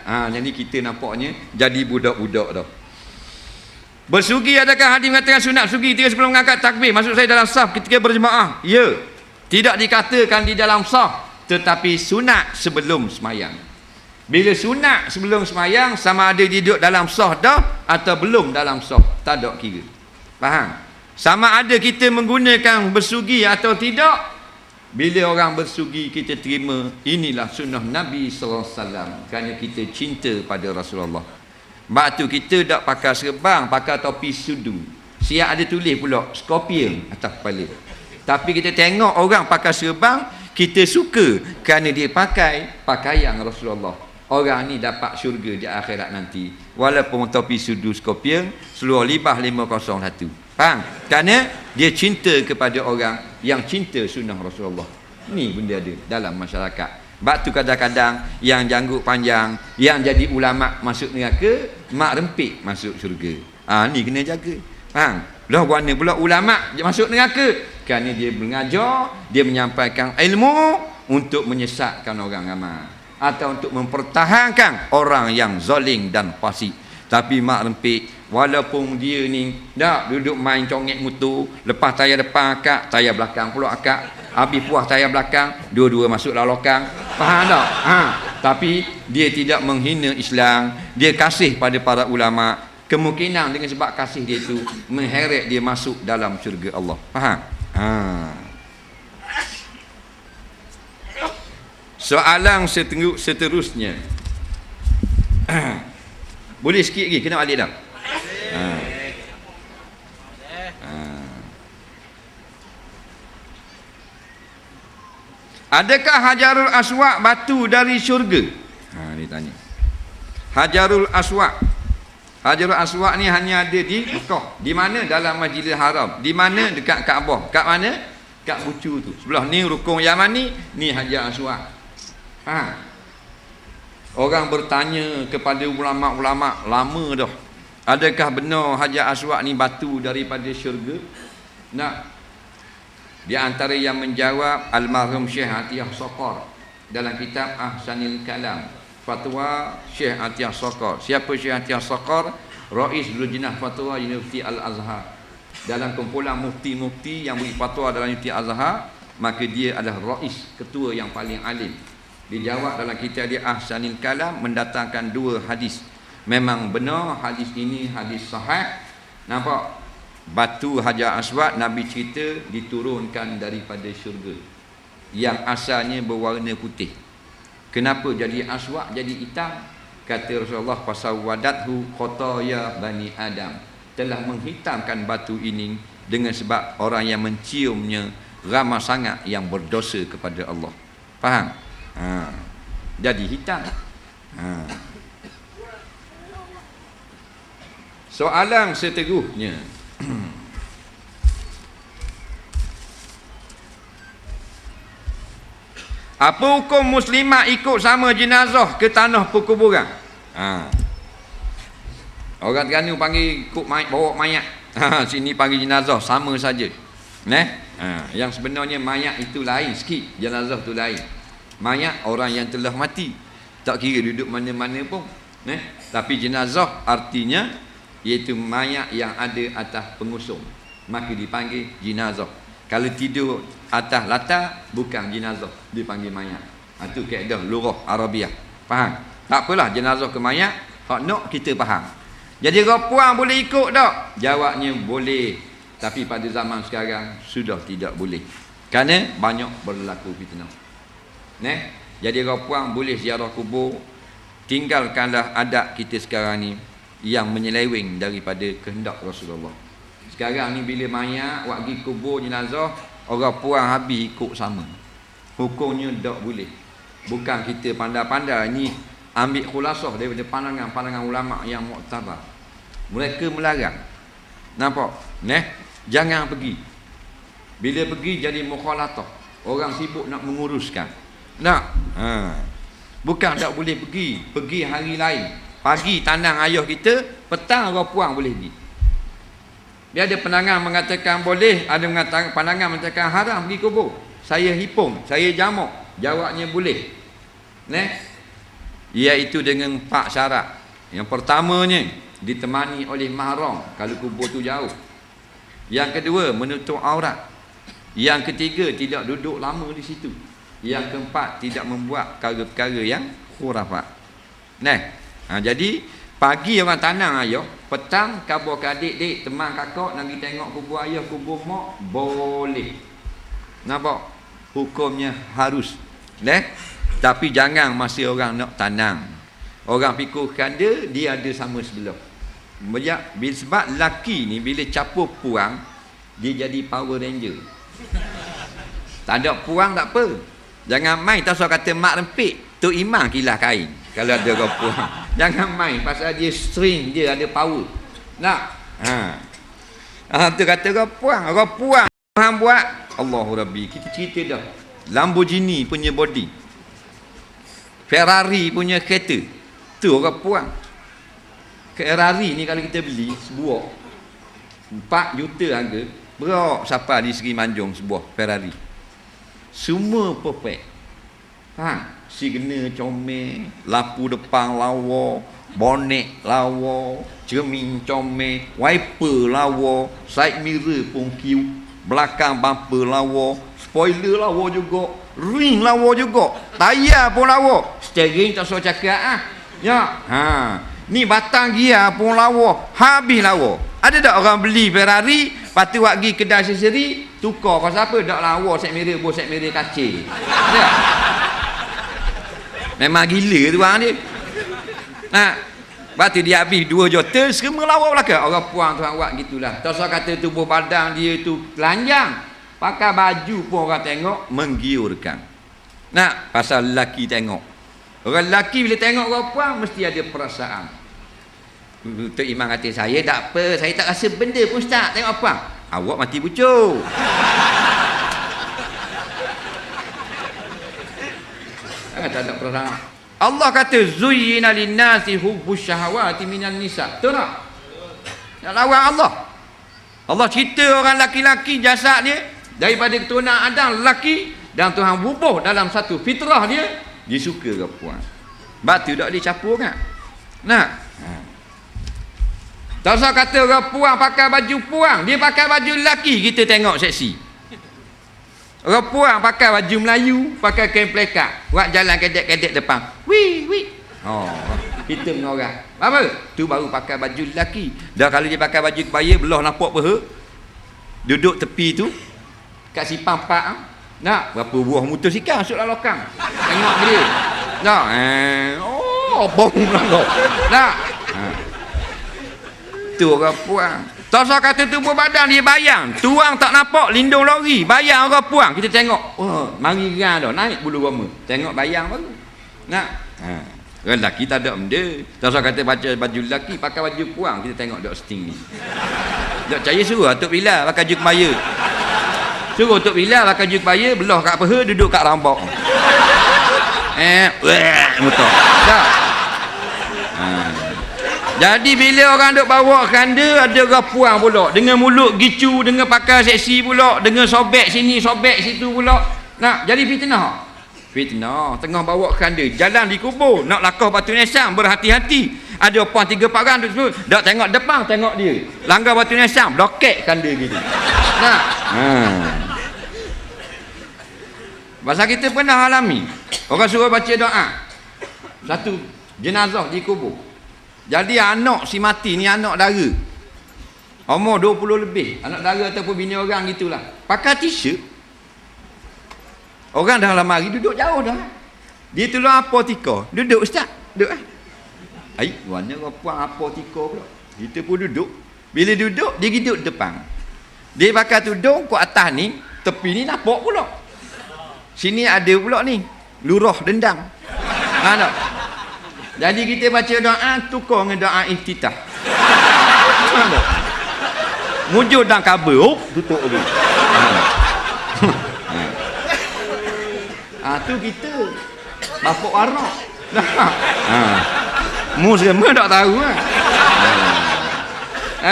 Jadi kita nampaknya jadi budak-budak dah. Bersugi, adakah hadis mengatakan sunat sugi ketika sebelum mengangkat takbir? Maksud saya dalam saf ketika berjemaah. Ya. Tidak dikatakan di dalam saf, tetapi sunat sebelum semayang. Bila sunat sebelum semayang, sama ada duduk dalam saf dah atau belum dalam saf, tak ada kira. Faham? Sama ada kita menggunakan bersugi atau tidak. Bila orang bersugi, kita terima inilah sunnah Nabi SAW, kerana kita cinta pada Rasulullah. Sebab tu kita tak pakai serban, pakai topi sudu. Siap ada tulis pula scorpion atas kepala. Tapi kita tengok orang pakai serban, kita suka kerana dia pakai pakaian Rasulullah. Orang ni dapat syurga di akhirat nanti, walaupun topi sudu scorpion, seluar libah 501. Faham? Kerana dia cinta kepada orang yang cinta sunnah Rasulullah. Ni benda ada dalam masyarakat. Sebab tu kadang-kadang yang janggut panjang, yang jadi ulama masuk neraka, mak rempik masuk syurga. Ni kena jaga. Faham? Lah warna pula ulama masuk neraka, kerana dia mengajar, dia menyampaikan ilmu untuk menyesatkan orang ramai, atau untuk mempertahankan orang yang zalim dan fasik. Tapi mak rempik, walaupun dia ni dah duduk main congek mutu, lepas tayar depan akak, tayar belakang pula akak, habis puas tayar belakang, dua-dua masuk lokang. Faham tak? Tapi dia tidak menghina Islam, dia kasih pada para ulama. Kemungkinan dengan sebab kasih dia itu mengheret dia masuk dalam syurga Allah. Faham? Soalan seterusnya. Boleh sikit lagi, kena balik dah. Adakah Hajarul Aswad batu dari syurga? Dia tanya. Hajarul Aswad. Hajarul Aswad ni hanya ada di Mekah. Di mana? Dalam Masjidil Haram. Di mana? Dekat Kaabah. Kat mana? Kat bucu tu. Sebelah ni rukun Yamani, ni Hajarul Aswad. Orang bertanya kepada ulama-ulama lama dah, adakah benar Hajar Aswad ni batu daripada syurga? Di antara yang menjawab almarhum Syekh Atiyah Sokor dalam kitab Ahsanil Kalam, fatwa Syekh Atiyah Sokor. Siapa Syekh Atiyah Sokor? Rais Lujnah Fatwa Universiti Al-Azhar. Dalam kumpulan mufti-mufti yang beri fatwa dalam Universiti Al-Azhar, maka dia adalah rais, ketua yang paling alim. Dia jawab dalam kitab dia Ahsanil Kalam, mendatangkan dua hadis. Memang benar hadis ini hadis sahih. Nampak? Batu Hajar Aswad Nabi cerita diturunkan daripada syurga, yang asalnya berwarna putih. Kenapa jadi aswad, jadi hitam? Kata Rasulullah, pasal wadathu khotaya bani Adam, telah menghitamkan batu ini dengan sebab orang yang menciumnya ramai sangat yang berdosa kepada Allah. Faham? Jadi hitam. Soalan seterusnya, apa hukum muslimat ikut sama jenazah ke tanah perkuburan? Orang Terengganu panggil ikut bawa mayat. Sini panggil jenazah, sama saja. Yang sebenarnya mayat itu lain sikit, jenazah itu lain. Mayat orang yang telah mati, tak kira duduk mana-mana pun. Tapi jenazah artinya iaitu mayat yang ada atas pengusung, maka dipanggil jenazah. Kalau tidur atas latar, bukan jenazah, dipanggil mayat. Itu kaedah lurah Arabiah. Faham? Tak apalah jenazah ke mayat, hak nak kita faham. Jadi orang puan boleh ikut tak? Jawabnya boleh. Tapi pada zaman sekarang sudah tidak boleh, kerana banyak berlaku fitnah. Jadi orang puan boleh ziarah kubur. Tinggalkanlah adab kita sekarang ni yang menyeleweng daripada kehendak Rasulullah. Sekarang ni bila mayat buat pergi kubur jenazah, orang puan habis ikut sama. Hukumnya tak boleh. Bukan kita pandai-pandai ni ambil khulasah daripada pandangan ulama yang muktabar. Mereka melarang. Nampak? Jangan pergi. Bila pergi jadi mukhalatah. Orang sibuk nak menguruskan. Bukan tak boleh pergi. Pergi hari lain. Pagi tanang ayah kita, petang orang puang boleh pergi. Dia ada pandangan mengatakan boleh, ada mengatakan pandangan mengatakan haram pergi kubur. Saya hipung, saya jamak. Jawabnya boleh. Iaitu dengan 4 syarat. Yang pertamanya, ditemani oleh mahram kalau kubur tu jauh. Yang kedua, menutup aurat. Yang ketiga, tidak duduk lama di situ. Yang keempat, tidak membuat perkara-perkara yang khurafat. Jadi pagi orang tanang ayah, petang kabur ke adik-adik, teman kakak nak pergi tengok kubur ayah, kubur mak, boleh. Nampak? Hukumnya harus. Tapi jangan masa orang nak tanang. Orang fikirkan dia ada sama sebelah. Sebab laki ni bila capur puang, dia jadi Power Ranger. Tak ada puang tak apa. Jangan main tak kata mak rempik, tu imam kilah kain. Kalau ada orang puang, jangan main pasal dia string, dia ada power. Tu kata orang puang Tuhan buat. Allahu Rabbi, kita cerita dah. Lamborghini punya body, Ferrari punya kereta, tu orang puang. Ferrari ni kalau kita beli sebuah 4 juta harga, berapa siapa di Seri Manjung sebuah Ferrari. Semua perfect. Signal comel, lampu depan lawa, bonet lawa, cermin comel, wiper lawa, side mirror pun cute, belakang bumper lawa, spoiler lawa juga, ring lawa juga, tayar pun lawa, steering tak usah cakap ni batang gear pun lawa, habis lawa. Ada tak orang beli Ferrari, lepas tu buat pergi kedai aksesori, tukar pasal apa? Tak lawa, set mirror pun set mirror kacil. Memang gila tu orang dia. Lepas tu dia habis 2 juta, semua lawa belakang. Orang puang tu buat gitulah. Tak usah kata tubuh badan dia tu telanjang. Pakai baju pun orang tengok menggiurkan. Pasal lelaki tengok. Orang lelaki bila tengok orang puang mesti ada perasaan. Tok Imam kata, saya tak apa, saya tak rasa benda pun Ustaz, tengok apa? Awak mati bucur. Tak ada perasaan. Allah kata zuyyina lin-nasi hubbus syahawati minan nisa. Betul tak? Nak lawan Allah. Allah cerita orang laki-laki jasad dia daripada keturunan Adam lelaki, dan Tuhan bubuh dalam satu fitrah dia suka ke puan. Batu tak boleh campur kan? Tak usah kata orang puang pakai baju puang, dia pakai baju lelaki kita tengok seksi. Orang puang pakai baju Melayu, pakai kain plekat, buat jalan kedek-kedek depan. Wih. Kita mengorak. Apa? Tu baru pakai baju lelaki. Dah kalau dia pakai baju kebaya, belah nampak peha. Duduk tepi tu, kat simpang pak. Nak berapa buah motosikal masuk dalam lokang. Tengok dia. Nak. Bong lah kau. Nak. Tu orang puang. Tak usah kata tubuh badan dia bayang. Tuang tak nampak lindung lori. Bayang orang puang. Kita tengok. Oh, mari gerang dah. Naik bulu roma. Tengok bayang baru. Nak. Lelaki tak ada benda. Tak usah kata baca baju lelaki. Pakai baju puang. Kita tengok dok seting ni. Dok cari suruh Atuk Bila pakai baju kebaya. Suruh Atuk Bila pakai baju kebaya. Belah kat peha. Duduk kat rambak. Betul. Tak. Jadi bila orang duk bawa kanda, ada orang puang pula dengan mulut gicu, dengan pakai seksi pula, dengan sobek sini sobek situ pula. Nak jadi fitnah. Fitnah tengah bawa kanda, jalan di kubur, nak lakah batu nisan, berhati-hati. Ada puang 3-4 orang duk semua, dak tengok depan, tengok dia. Langgar batu nisan, blokek kanda gitu. Nak. Pasal kita pernah alami. Orang suruh baca doa. Satu jenazah di kubur. Jadi anak si mati ni anak dara. Umur 20 lebih. Anak dara ataupun bini orang gitulah. Pakai t-shirt. Orang dah lamari duduk jauh dah. Dia tolong apotika. Duduk ustaz. Duduk ai, warna orang puang apotika pula. Kita pun duduk. Bila duduk, dia duduk depan. Dia pakai tudung kat atas ni, tepi ni nampak pula. Sini ada pula ni. Lurah dendang. Tak? Jadi kita baca doa, tukar dengan doa iftitah. Mujur dan kabel, tutup dulu. Tu kita. Bapak warak. Mu semua tak tahu lah.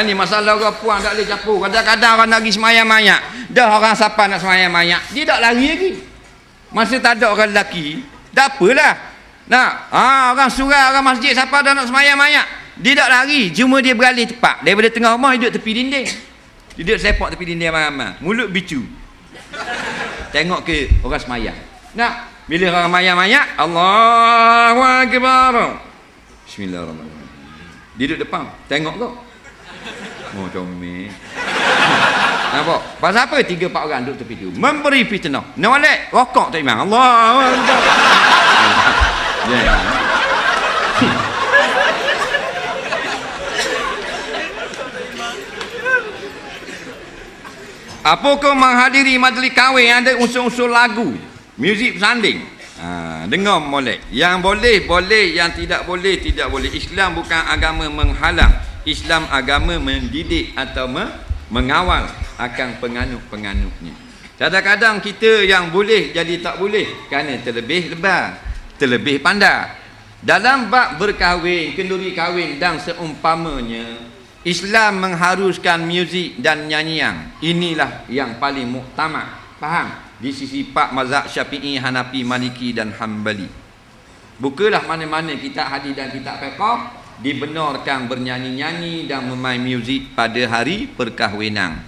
Ni masalah orang puang tak boleh campur. Kadang-kadang orang nak pergi semayang-mayak. Dah orang siapa nak semayang-mayak. Dia tak lari lagi. Masa tak ada orang lelaki, tak apalah. Nak, orang surau, orang masjid siapa dah nak semayang-mayak. Dia tak lari, cuma dia beralih tepat. Daripada tengah rumah duduk tepi dinding. Duduk sepak tepi dinding ramai-ramai. Mulut bicu. Tengok ke orang semayang. Nak, bila orang semayang-mayak, Allahu Akbar. Bismillahirrahmanirrahim. Dia duduk depan, tengok kau. Oh, comel. Nampak? Pasal apa 3-4 orang duduk tepi tu? Memberi fitnah. Nolak, rokok tak imam. Allahu Akbar. Apakah menghadiri majlis kahwin yang ada unsur-unsur lagu, muzik bersanding? Dengar molek. Yang boleh, boleh. Yang tidak boleh, tidak boleh. Islam bukan agama menghalang. Islam agama mendidik atau mengawal akan penganut-penganutnya. Kadang-kadang kita yang boleh jadi tak boleh kerana terlebih lebar, terlebih pandai. Dalam bab berkahwin, kenduri kahwin dan seumpamanya, Islam mengharuskan muzik dan nyanyian. Inilah yang paling muktamad. Faham? Di sisi pak mazhab Syafi'i, Hanafi, Maliki dan Hambali. Bukalah mana-mana kitab hadis dan kitab fiqh, dibenarkan bernyanyi-nyanyi dan memain muzik pada hari perkahwinan.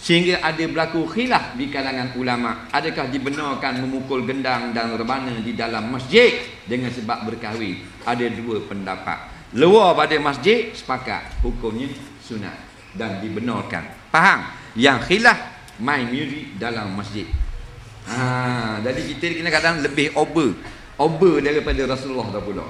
Sehingga ada berlaku khilaf di kalangan ulama. Adakah dibenarkan memukul gendang dan rebana di dalam masjid dengan sebab berkahwin? Ada dua pendapat. Luar pada masjid sepakat hukumnya sunat dan dibenarkan. Faham? Yang khilaf main muzik dalam masjid. Jadi kita kadang-kadang lebih over daripada Rasulullah dah pula.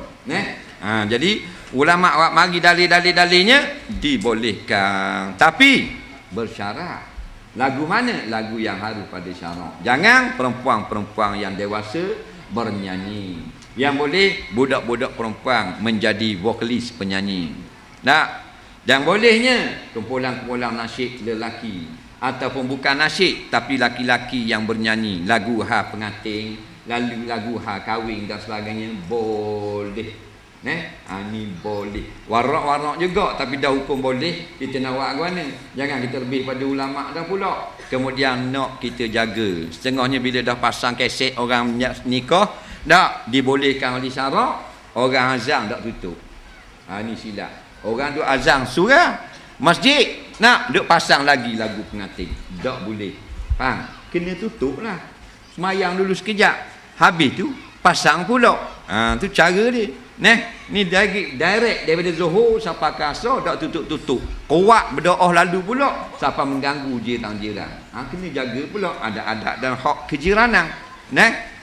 Jadi ulama awak mari dalil-dalilnya dibolehkan, tapi bersyarat. Lagu mana? Lagu yang harus pada syarak. Jangan perempuan-perempuan yang dewasa bernyanyi. Yang boleh budak-budak perempuan menjadi vokalis penyanyi. Dan bolehnya kumpulan-kumpulan nasyid lelaki ataupun bukan nasyid tapi laki-laki yang bernyanyi lagu pengantin, lagu kahwin dan sebagainya boleh. Ni boleh. Warak-warak juga tapi dah hukum boleh. Kita nak buat mana? Jangan kita lebih pada ulama dah pula. Kemudian nak kita jaga. Setengahnya bila dah pasang kaset orang nikah, tak dibolehkan oleh syarak, orang azan tak tutup. Ni silap. Orang duk azan surah masjid, nak duk pasang lagi lagu pengantin. Tak boleh. Faham? Kena tutup lah. Semayang dulu sekejap. Habis tu pasang pula. Tu cara dia. Ni direct daripada Zuhur sampai ke Asar tak tutup-tutup. Kuat berdoa lalu pula sampai mengganggu jiran-jiran. Kena jaga pula ada adat dan hak kejiranan.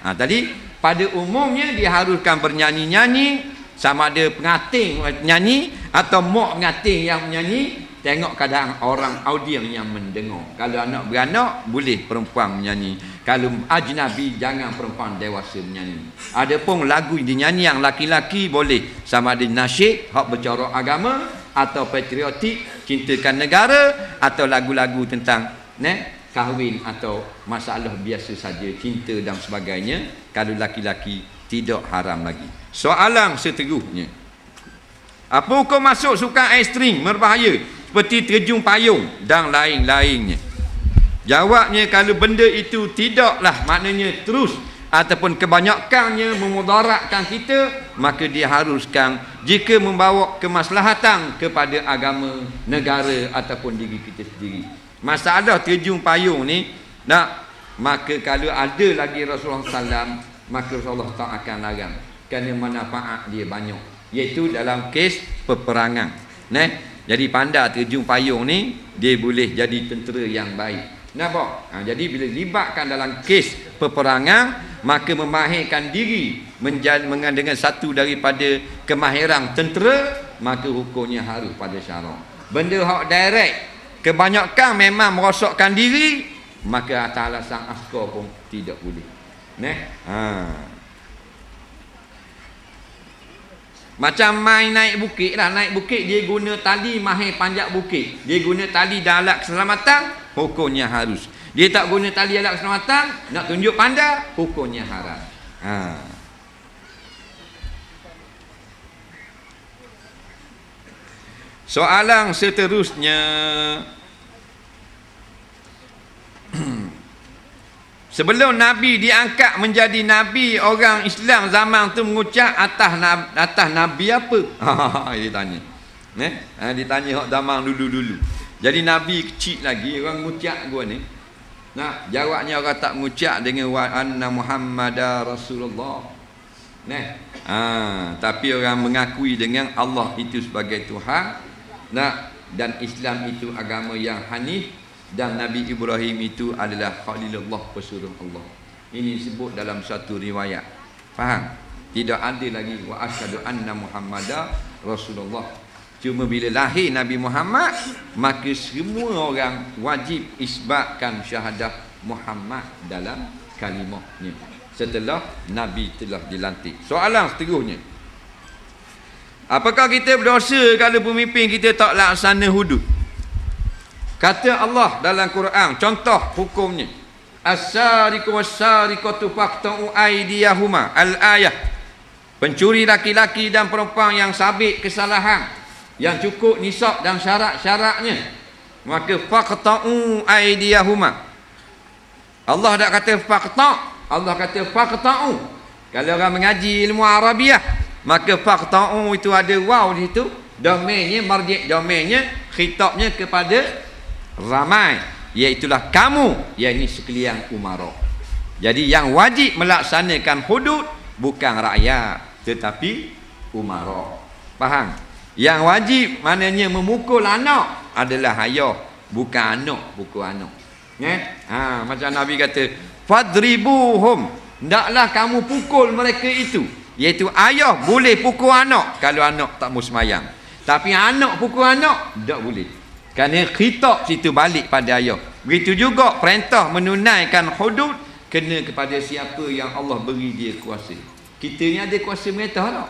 Tadi pada umumnya diharuskan bernyanyi-nyanyi, sama ada pengantin nyanyi atau mak pengantin yang menyanyi. Tengok keadaan orang audiens yang mendengar. Kalau anak beranak boleh perempuan menyanyi. Kalau ajnabi jangan perempuan dewasa menyanyi. Adapun lagu dinyanyi yang laki-laki boleh, sama ada nasyid hak bercorak agama atau patriotik cintakan negara atau lagu-lagu tentang kahwin atau masalah biasa saja cinta dan sebagainya. Kalau laki-laki tidak haram lagi. Soalan seterusnya, apa hukum masuk sukan ekstrim berbahaya seperti terjun payung dan lain-lainnya? Jawabnya, kalau benda itu tidaklah maknanya terus ataupun kebanyakannya memudaratkan kita, maka diharuskan jika membawa kemaslahatan kepada agama, negara ataupun diri kita sendiri. Masalah terjun payung ni, maka kalau ada lagi Rasulullah SAW, maka Rasulullah tak akan larang, kerana manfaat dia banyak, iaitu dalam kes peperangan. Jadi pandai terjun payung ni, dia boleh jadi tentera yang baik. Nampak? Jadi bila libatkan dalam kes peperangan, maka memahirkan diri dengan satu daripada kemahiran tentera, maka hukumnya harus pada syarak. Benda hak direct, kebanyakan memang merosakkan diri, maka atas alasan askar pun tidak boleh. Macam main naik bukit lah. Naik bukit dia guna tali mahir panjat bukit. Dia guna tali dan alat keselamatan, hukumnya harus. Dia tak guna tali alat keselamatan, nak tunjuk pandai, hukumnya haram. Soalan seterusnya, sebelum Nabi diangkat menjadi Nabi, orang Islam zaman tu mengucap atas Nabi apa? Dia tanya. Ditanya hak zaman dulu-dulu. Jadi Nabi kecil lagi, orang mengucap gua ni. Jawabnya orang tak mengucap dengan wa anna Muhammadar Rasulullah. Tapi orang mengakui dengan Allah itu sebagai Tuhan. Dan Islam itu agama yang hanif, dan Nabi Ibrahim itu adalah Khalilullah, pesuruh Allah. Ini disebut dalam satu riwayat. Faham? Tidak ada lagi wa asyhadu anna Muhammadar Rasulullah. Cuma bila lahir Nabi Muhammad, maka semua orang wajib isbatkan syahadah Muhammad dalam kalimahnya setelah Nabi telah dilantik. Soalan seterusnya, apakah kita berdosa kalau pemimpin kita tak laksana hudud? Kata Allah dalam Quran, contoh hukumnya, as-sariqu was-sariqatu faqta'u aydiyahuma, al-ayah. Pencuri laki-laki dan perempuan yang sabit kesalahan, yang cukup nisab dan syarat-syaratnya, maka faqta'u aydiyahuma. Allah tak kata faqta', Allah kata faqta'u. Kalau orang mengaji ilmu Arabiah, maka faqta'u itu ada waw di situ, domainnya, marji' domainnya, khitabnya kepada ramai, iaitulah kamu, yakni sekalian umara. Jadi yang wajib melaksanakan hudud bukan rakyat, tetapi umara. Faham? Yang wajib maknanya memukul anak adalah ayah, bukan anak pukul anak. Macam Nabi kata, fadribuhum, hendaklah kamu pukul mereka itu. Iaitu ayah boleh pukul anak kalau anak tak mau sembahyang, tapi anak pukul anak tak boleh, kerana khitab situ balik pada ayah. Begitu juga perintah menunaikan hudud kena kepada siapa yang Allah beri dia kuasa. Kita ni ada kuasa merintah tak?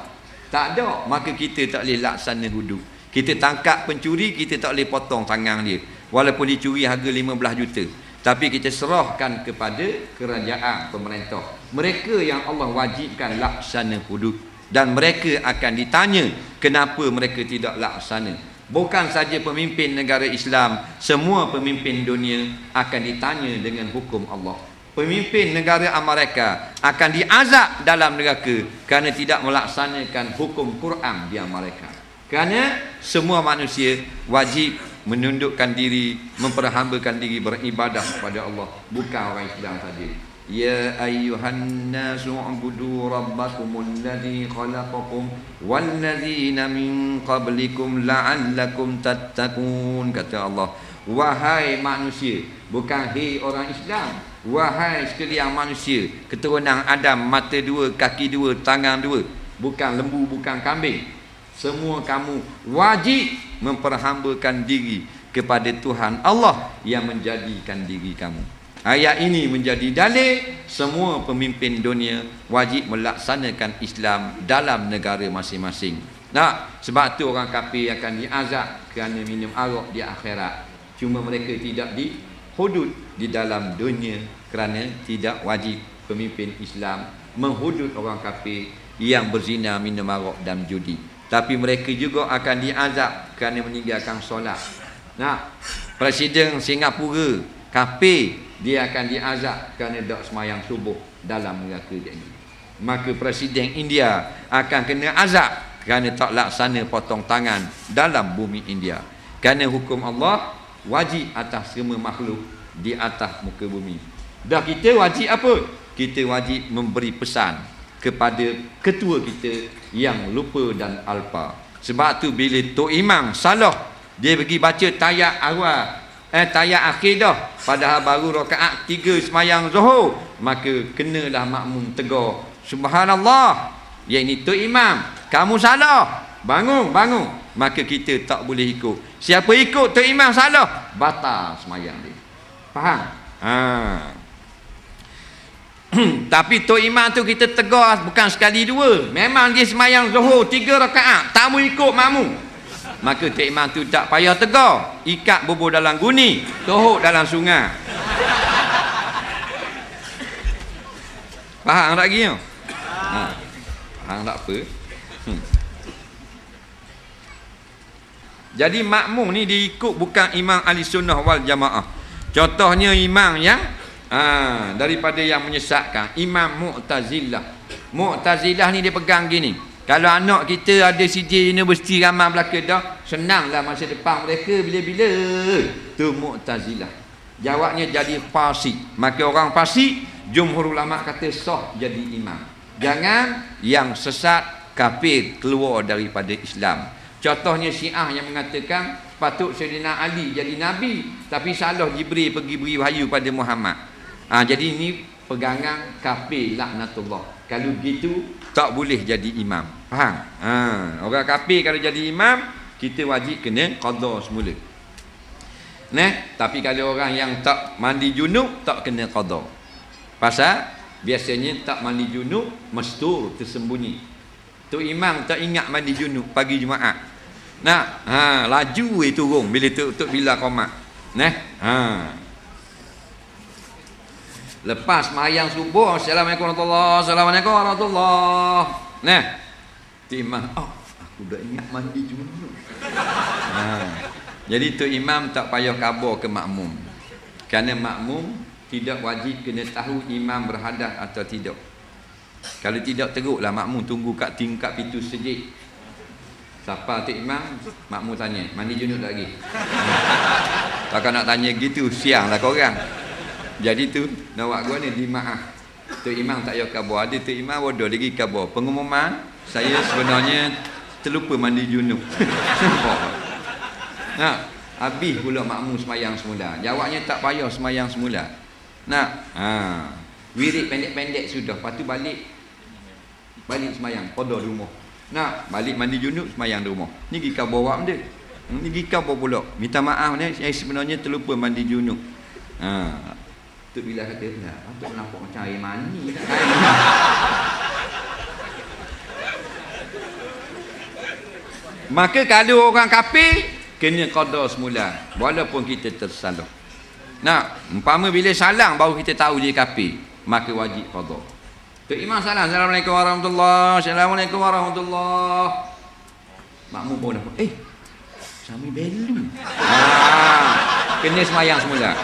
Tak ada. Maka kita tak boleh laksana hudud. Kita tangkap pencuri, kita tak boleh potong tangan dia, walaupun dicuri harga 15 juta. Tapi kita serahkan kepada kerajaan, pemerintah. Mereka yang Allah wajibkan laksana hudud, dan mereka akan ditanya kenapa mereka tidak laksana. Bukan saja pemimpin negara Islam, semua pemimpin dunia akan ditanya dengan hukum Allah. Pemimpin negara Amerika akan diazab dalam neraka kerana tidak melaksanakan hukum Quran di Amerika. Kerana semua manusia wajib menundukkan diri, memperhambakan diri, beribadah kepada Allah, bukan orang Islam saja. Ya ayyuhan nasu ubudu rabbakumul ladzi khalaqakum wal ladzina min qablikum la'allakum tattaqun. Kata Allah, wahai manusia, bukan hei orang Islam, wahai sekalian manusia, keturunan Adam, mata dua, kaki dua, tangan dua, bukan lembu, bukan kambing. Semua kamu wajib memperhambakan diri kepada Tuhan Allah yang menjadikan diri kamu. Ayat ini menjadi dalil semua pemimpin dunia wajib melaksanakan Islam dalam negara masing-masing. Nah, sebab tu orang kafir akan diazab kerana minum arak di akhirat. Cuma mereka tidak dihudud di dalam dunia kerana tidak wajib pemimpin Islam menghudud orang kafir yang berzina, minum arak dan judi. Tapi mereka juga akan diazab kerana meninggalkan solat. Nah, Presiden Singapura kafir, dia akan diazab kerana tak semayang subuh dalam neraka dia ini. Maka Presiden India akan kena azab kerana tak laksana potong tangan dalam bumi India. Kerana hukum Allah wajib atas semua makhluk di atas muka bumi. Dah kita wajib apa? Kita wajib memberi pesan kepada ketua kita yang lupa dan alpa. Sebab tu bila Tok Imam salah, dia pergi baca tayat awal, tayat akhir dah, padahal baru rakaat 3 semayang Zuhur, maka kenalah makmum tegur, subhanallah, yang ini Tok Imam, kamu salah, bangun. Maka kita tak boleh ikut. Siapa ikut Tok Imam salah, batal semayang dia. Faham? Tapi Tok Imam tu kita tegur bukan sekali dua. Memang dia semayang Zuhur 3 rakaat, tak mau ikut makmum, maka Tok Imam tu tak payah tegur. Ikat bubur dalam guni, tohok dalam sungai. Faham tak lagi? Faham tak apa? Jadi makmum ni diikut bukan imam ahli sunnah wal jamaah. Contohnya imam yang daripada yang menyesatkan, Imam Mu'tazilah. Mu'tazilah ni dia pegang gini, kalau anak kita ada CJ universiti ramai belaka dah, senanglah masa depan mereka bila-bila. Tu Mu'tazilah. Jawabnya jadi fasik. Maka orang fasik, jumhur ulama kata sah jadi imam. Jangan yang sesat, kafir, keluar daripada Islam. Contohnya Syiah yang mengatakan patut Sayyidina Ali jadi Nabi, tapi salah Jibril pergi beri wahyu pada Muhammad. Jadi ini pegangan kafir laknatullah. Kalau gitu tak boleh jadi imam. Faham? Orang kafir kalau jadi imam, kita wajib kena qada semula. Tapi kalau orang yang tak mandi junub, tak kena qada. Pasal biasanya tak mandi junub mastur, tersembunyi. Tu imam tak ingat mandi junub pagi Jumaat. Laju turun bila tutup bila qomat. Lepas mayang subuh, assalamualaikum warahmatullahi, assalamualaikum warahmatullahi. Tu imam, aku dah ingat mandi junub. Jadi tu imam tak payah khabar ke makmum. Kerana makmum tidak wajib kena tahu imam berhadas atau tidak. Kalau tidak, teruklah makmum tunggu kat tingkap pintu masjid. Siapa tu imam? Makmum tanya, mandi junub lagi? Takkan nak tanya gitu, sianglah korang. Jadi tu nak buat gua ni di maaf. Tu imam tak payah khabar. Ada tu imam bodoh lagi khabar. Pengumuman, saya sebenarnya terlupa mandi junub. Habis pula makmum semayang semula. Jawabnya tak payah semayang semula. Wirid pendek-pendek sudah. Lepas tu balik semayang, qada di rumah. Balik mandi junub, semayang di rumah. Ni pergi khabar awak benda. Ni pergi khabar pula, minta maaf ni, saya sebenarnya terlupa mandi junub. Tu bila kata, patut nampak macam air mani. Maka kalau orang kafir, kena qada semula, walaupun kita tersalah. Umpama bila salam baru kita tahu dia kafir, maka wajib qada. Tu imam salam, assalamualaikum warahmatullahi, assalamualaikum warahmatullahi. Makmum pun nampak, Sami belum. Kena semayang semula.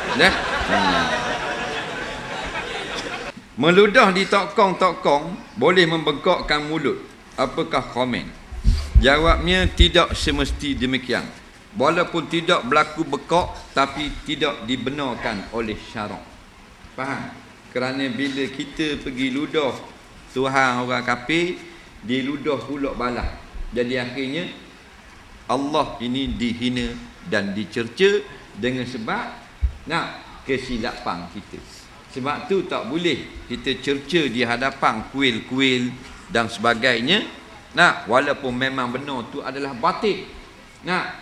Meludah di tokong-tokong boleh membengkakkan mulut. Apakah komen? Jawabnya tidak semesti demikian. Walaupun tidak berlaku bekak, tapi tidak dibenarkan oleh syarak. Faham? Kerana bila kita pergi ludah Tuhan orang kafir, dia ludah pula balas. Jadi akhirnya Allah ini dihina dan dicerca dengan sebab kesilapan kita. Sebab tu tak boleh kita cerca di hadapan kuil-kuil dan sebagainya. Walaupun memang benar tu adalah batil.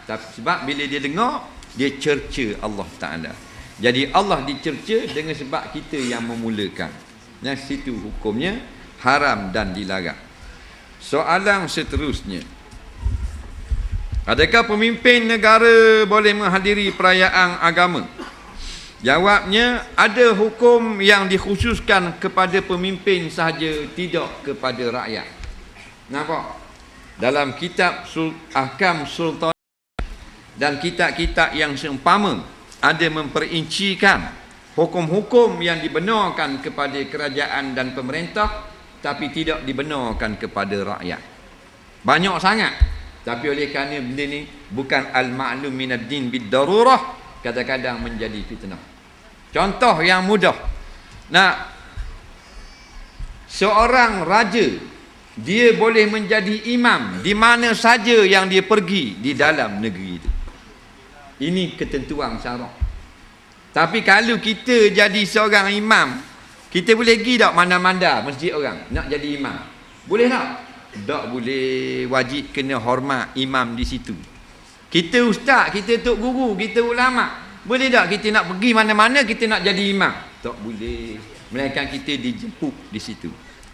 Sebab bila dia dengar, dia cerca Allah Ta'ala. Jadi Allah dicerca dengan sebab kita yang memulakan. Situ hukumnya haram dan dilarang. Soalan seterusnya, adakah pemimpin negara boleh menghadiri perayaan agama? Jawabnya, ada hukum yang dikhususkan kepada pemimpin sahaja, tidak kepada rakyat. Nampak? Dalam kitab Ahkam Sultan dan kitab-kitab yang seumpama ada memperincikan hukum-hukum yang dibenarkan kepada kerajaan dan pemerintah, tapi tidak dibenarkan kepada rakyat. Banyak sangat. Tapi oleh kerana benda ni bukan al-ma'lum minad din bid-darurah, kadang-kadang menjadi fitnah. Contoh yang mudah. Seorang raja, dia boleh menjadi imam di mana saja yang dia pergi di dalam negeri itu. Ini ketentuan syarak. Tapi kalau kita jadi seorang imam, kita boleh pergi tak mana-mana masjid orang nak jadi imam? Boleh tak? Tak boleh. Wajib kena hormat imam di situ. Kita ustaz, kita tok guru, kita ulama, boleh tak kita nak pergi mana-mana kita nak jadi imam? Tak boleh. Melainkan kita dijemput di situ.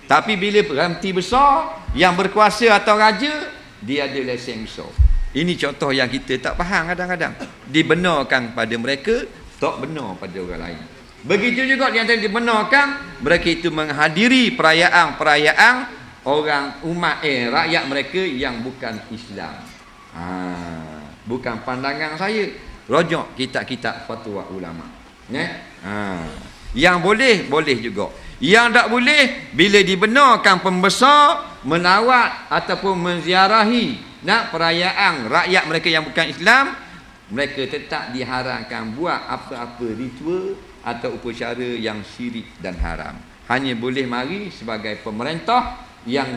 Tapi bila berhenti besar yang berkuasa atau raja, dia ada lesen besar. Ini contoh yang kita tak faham kadang-kadang. Dibenarkan pada mereka, tak benar pada orang lain. Begitu juga yang dibenarkan, mereka itu menghadiri perayaan-perayaan orang umat rakyat mereka yang bukan Islam. Bukan pandangan saya. Rujuk kitab-kitab fatwa ulama. Yang boleh juga. Yang tak boleh, bila dibenarkan pembesar melawat ataupun menziarahi perayaan rakyat mereka yang bukan Islam, mereka tetap diharamkan buat apa-apa ritual atau upacara yang syirik dan haram. Hanya boleh mari sebagai pemerintah yang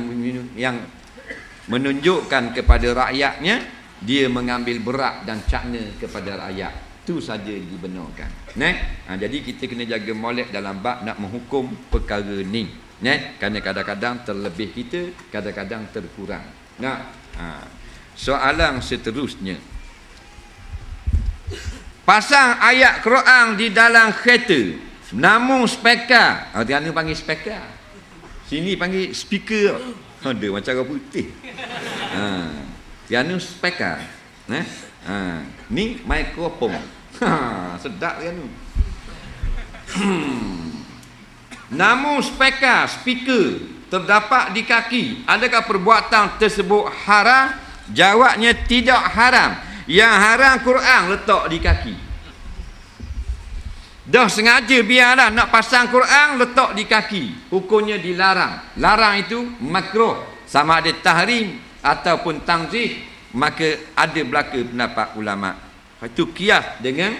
menunjukkan kepada rakyatnya dia mengambil berat dan cakna kepada rakyat. Itu saja dibenarkan. Jadi kita kena jaga molek dalam bab nak menghukum perkara ni. Kerana kadang-kadang terlebih kita, kadang-kadang terkurang. Soalan seterusnya, pasang ayat Quran di dalam kereta, namun speaker, dia panggil speaker, sini panggil speaker, ada macam orang putih. Dia speaker, ni mikrofon. Sedap dia tu. Namun speaker terdapat di kaki, adakah perbuatan tersebut haram? Jawabnya tidak haram. Yang haram Quran letak di kaki. Dah sengaja biarlah nak pasang Quran letak di kaki, hukumnya dilarang. Larang itu makruh, sama ada tahrim ataupun tanzih. Maka ada belaka pendapat ulama. Itu kias dengan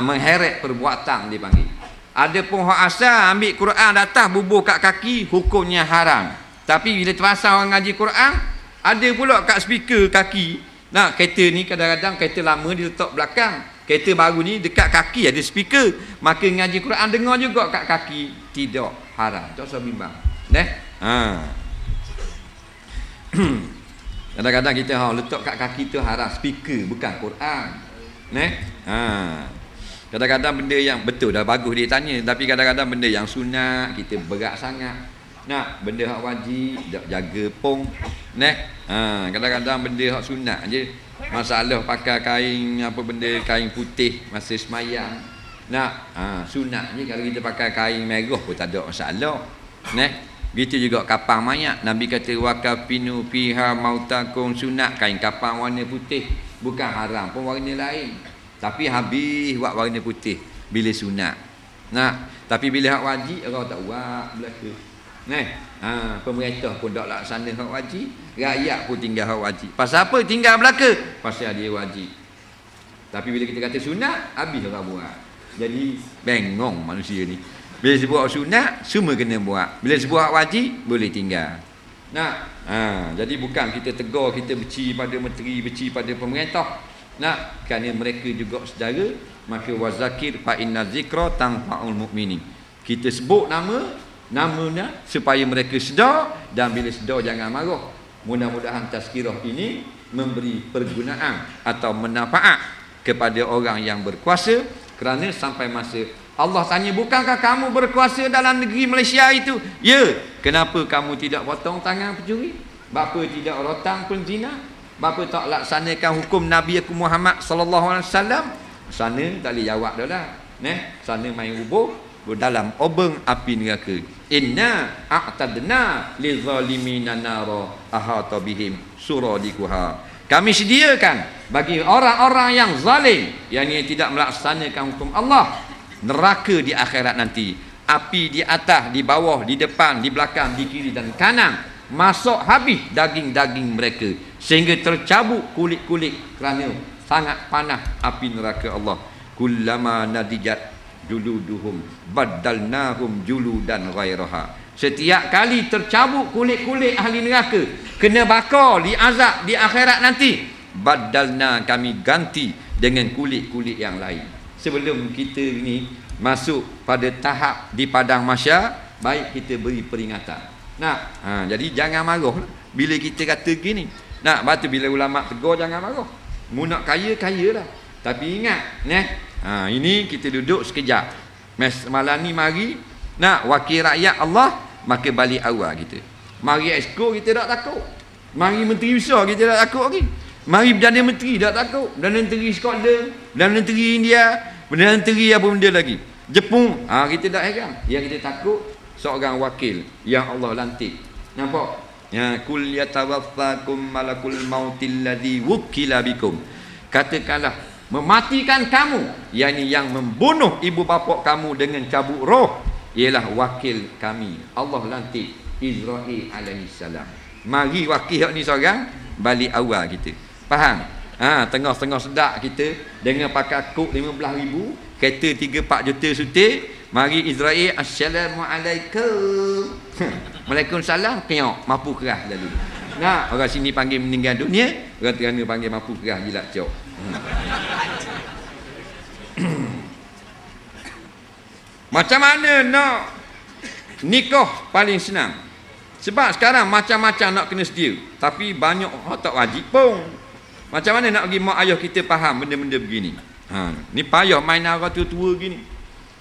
mengheret perbuatan dipanggil. Ada pun hak asal ambil Quran datang bubuh kat kaki, hukumnya haram. Tapi bila terpasang orang ngaji Quran, ada pula kat speaker kaki. Kereta ni kadang-kadang kereta lama dia letak belakang, kereta baru ni dekat kaki ada speaker, maka ngaji Quran dengar juga kat kaki, tidak haram. Tak usah bimbang. Kadang-kadang kita letak kat kaki tu haram, speaker bukan Quran. Kadang-kadang benda yang betul dah bagus dia tanya, tapi kadang-kadang benda yang sunat kita berat sangat. Benda hak wajib tak jaga pong. Kadang-kadang benda hak sunat je. Masalah pakai kain apa benda kain putih masa semayang. Sunat je kalau kita pakai kain merah pun tak ada masalah. Begitu juga kapang mayat. Nabi kata wakafinu fiha mautakum, sunat kain kapang warna putih, bukan haram pun warna lain. Tapi habis buat warna putih bila sunat. Tapi bila hak wajib orang tak buat belaka. Pemerintah pun tak laksana hak wajib, rakyat pun tinggal hak wajib. Pasal apa tinggal belaka? Pasal dia wajib. Tapi bila kita kata sunat, habis orang buat. Jadi bengong manusia ni. Bila sebut sunat, semua kena buat. Bila sebut wajib, boleh tinggal. Jadi bukan kita tegur, kita benci pada menteri, benci pada pemerintah. Kerana mereka juga saudara, maka wazakir fa inna zikra tanfa'ul mu'minin. Kita sebut namanya supaya mereka sedar, dan bila sedar jangan marah. Mudah-mudahan tazkirah ini memberi pergunaan atau manfaat kepada orang yang berkuasa, kerana sampai masa Allah tanya, bukankah kamu berkuasa dalam negeri Malaysia itu? Ya. Kenapa kamu tidak potong tangan pencuri? Bapa tidak rotang penzina? Bapa tak laksanakan hukum Nabi Muhammad sallallahu alaihi wasallam? Sana tak boleh jawab dah lah. Sana main hubung dalam obeng api neraka. Inna a'tadna lizalimina nara ahata bihim suradikuha. Kami sediakan bagi orang-orang yang zalim, yang tidak melaksanakan hukum Allah, neraka di akhirat nanti. Api di atas, di bawah, di depan, di belakang, di kiri dan kanan. Masuk habis daging-daging mereka, sehingga tercabut kulit-kulit kerana sangat panas api neraka Allah. Kullama nadijat juluduhum baddalnahum juludan ghairaha. Setiap kali tercabut kulit-kulit ahli neraka, kena bakar, diazab di akhirat nanti, baddalna, kami ganti dengan kulit-kulit yang lain. Sebelum kita ni masuk pada tahap di padang mahsyar, baik kita beri peringatan. Jadi jangan marah bila kita kata gini. Batu bila ulama tegur jangan marah. Mu nak kaya lah. Tapi ingat, ini kita duduk sekejap. Malam ni mari wakil rakyat Allah, maka balik awal kita. Mari exco kita tak takut. Mari menteri besar kita tak takut lagi. Mari Perdana Menteri tak takut. Perdana Menteri Scotland, Perdana Menteri India, Perdana Menteri apa benda lagi, Jepun, kita tak heran. Yang kita takut seorang wakil yang Allah lantik. Nampak? Kul yatawaffakum malakul mautil ladzi wukila bikum. Katakanlah, mematikan kamu, yakni yang membunuh ibu bapa kamu dengan cabut roh, ialah wakil kami. Allah lantik Israel alaihi salam. Mari wakil ni seorang, balik awal kita. Faham? Tengah-tengah sedak kita dengan pakai kok 15,000, kereta 3-4 juta sutik. Mari Israel, Assalamualaikum. Waalaikumsalam, kenyok, mampu keras lalu. Orang sini panggil meninggal dunia, orang Terengganu panggil mampu keras jilat cok. Macam mana nak nikah paling senang? Sebab sekarang macam-macam nak kena sedia, tapi banyak orang tak wajib pun. Macam mana nak bagi mak ayah kita faham benda-benda begini? Ni payah main orang tua-tua gini.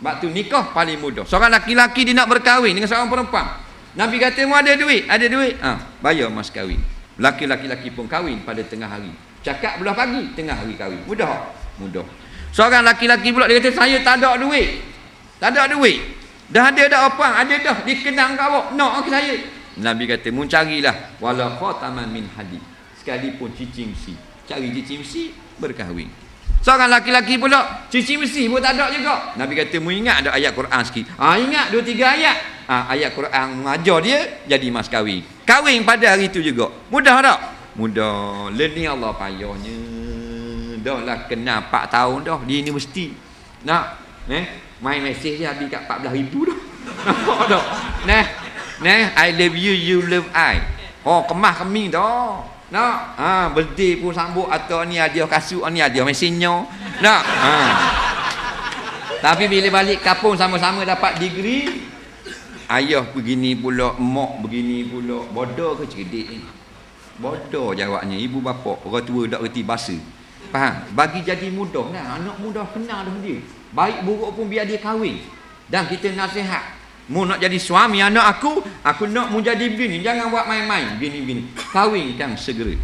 Sebab tu nikah paling mudah. Seorang laki-laki dia nak berkahwin dengan seorang perempuan, Nabi kata, mu ada duit? Ada duit? Bayar mas kahwin. Laki-laki pun kahwin pada tengah hari. Cakap belah pagi, tengah hari kahwin. Mudah? Mudah. Seorang laki-laki pula dia kata, saya tak ada duit. Tak ada duit. Dah ada dah apa? Ada dah. Dikenang kat awak. Nak ke saya? Nabi kata, mu carilah wala khataman min hadid. Sekalipun cicing besi. Cari cicing besi, berkahwin. Seorang laki-laki pula cici besi pun tak ada juga. Nabi kata, mu ingat ada ayat Quran sikit? Ingat 2-3 ayat. Ayat Quran mengajar dia jadi mas kahwin. Kahwin pada hari itu juga. Mudah tak? Mudah. Learning Allah payahnya. Dah lah kena 4 tahun dah di universiti. Main mesej je habis kat 14,000 dah. Nampak tak? I love you, you love I. Kemah keming dah. Birthday pun sambut, atau ni hadiah kasut, ni hadiah mesinnya. Tapi bila balik kampung sama-sama dapat degree, ayah begini pula, mak begini pula. Bodoh ke cerdik ni? Bodoh jawabnya. Ibu bapa orang tua tak reti bahasa. Faham? Bagi jadi mudah lah. Anak mudah kenal dah dia. Baik buruk pun biar dia kahwin. Dan kita nasihat, mu nak jadi suami anak aku nak mu jadi begini, jangan buat main-main begini. Kahwinkan segera.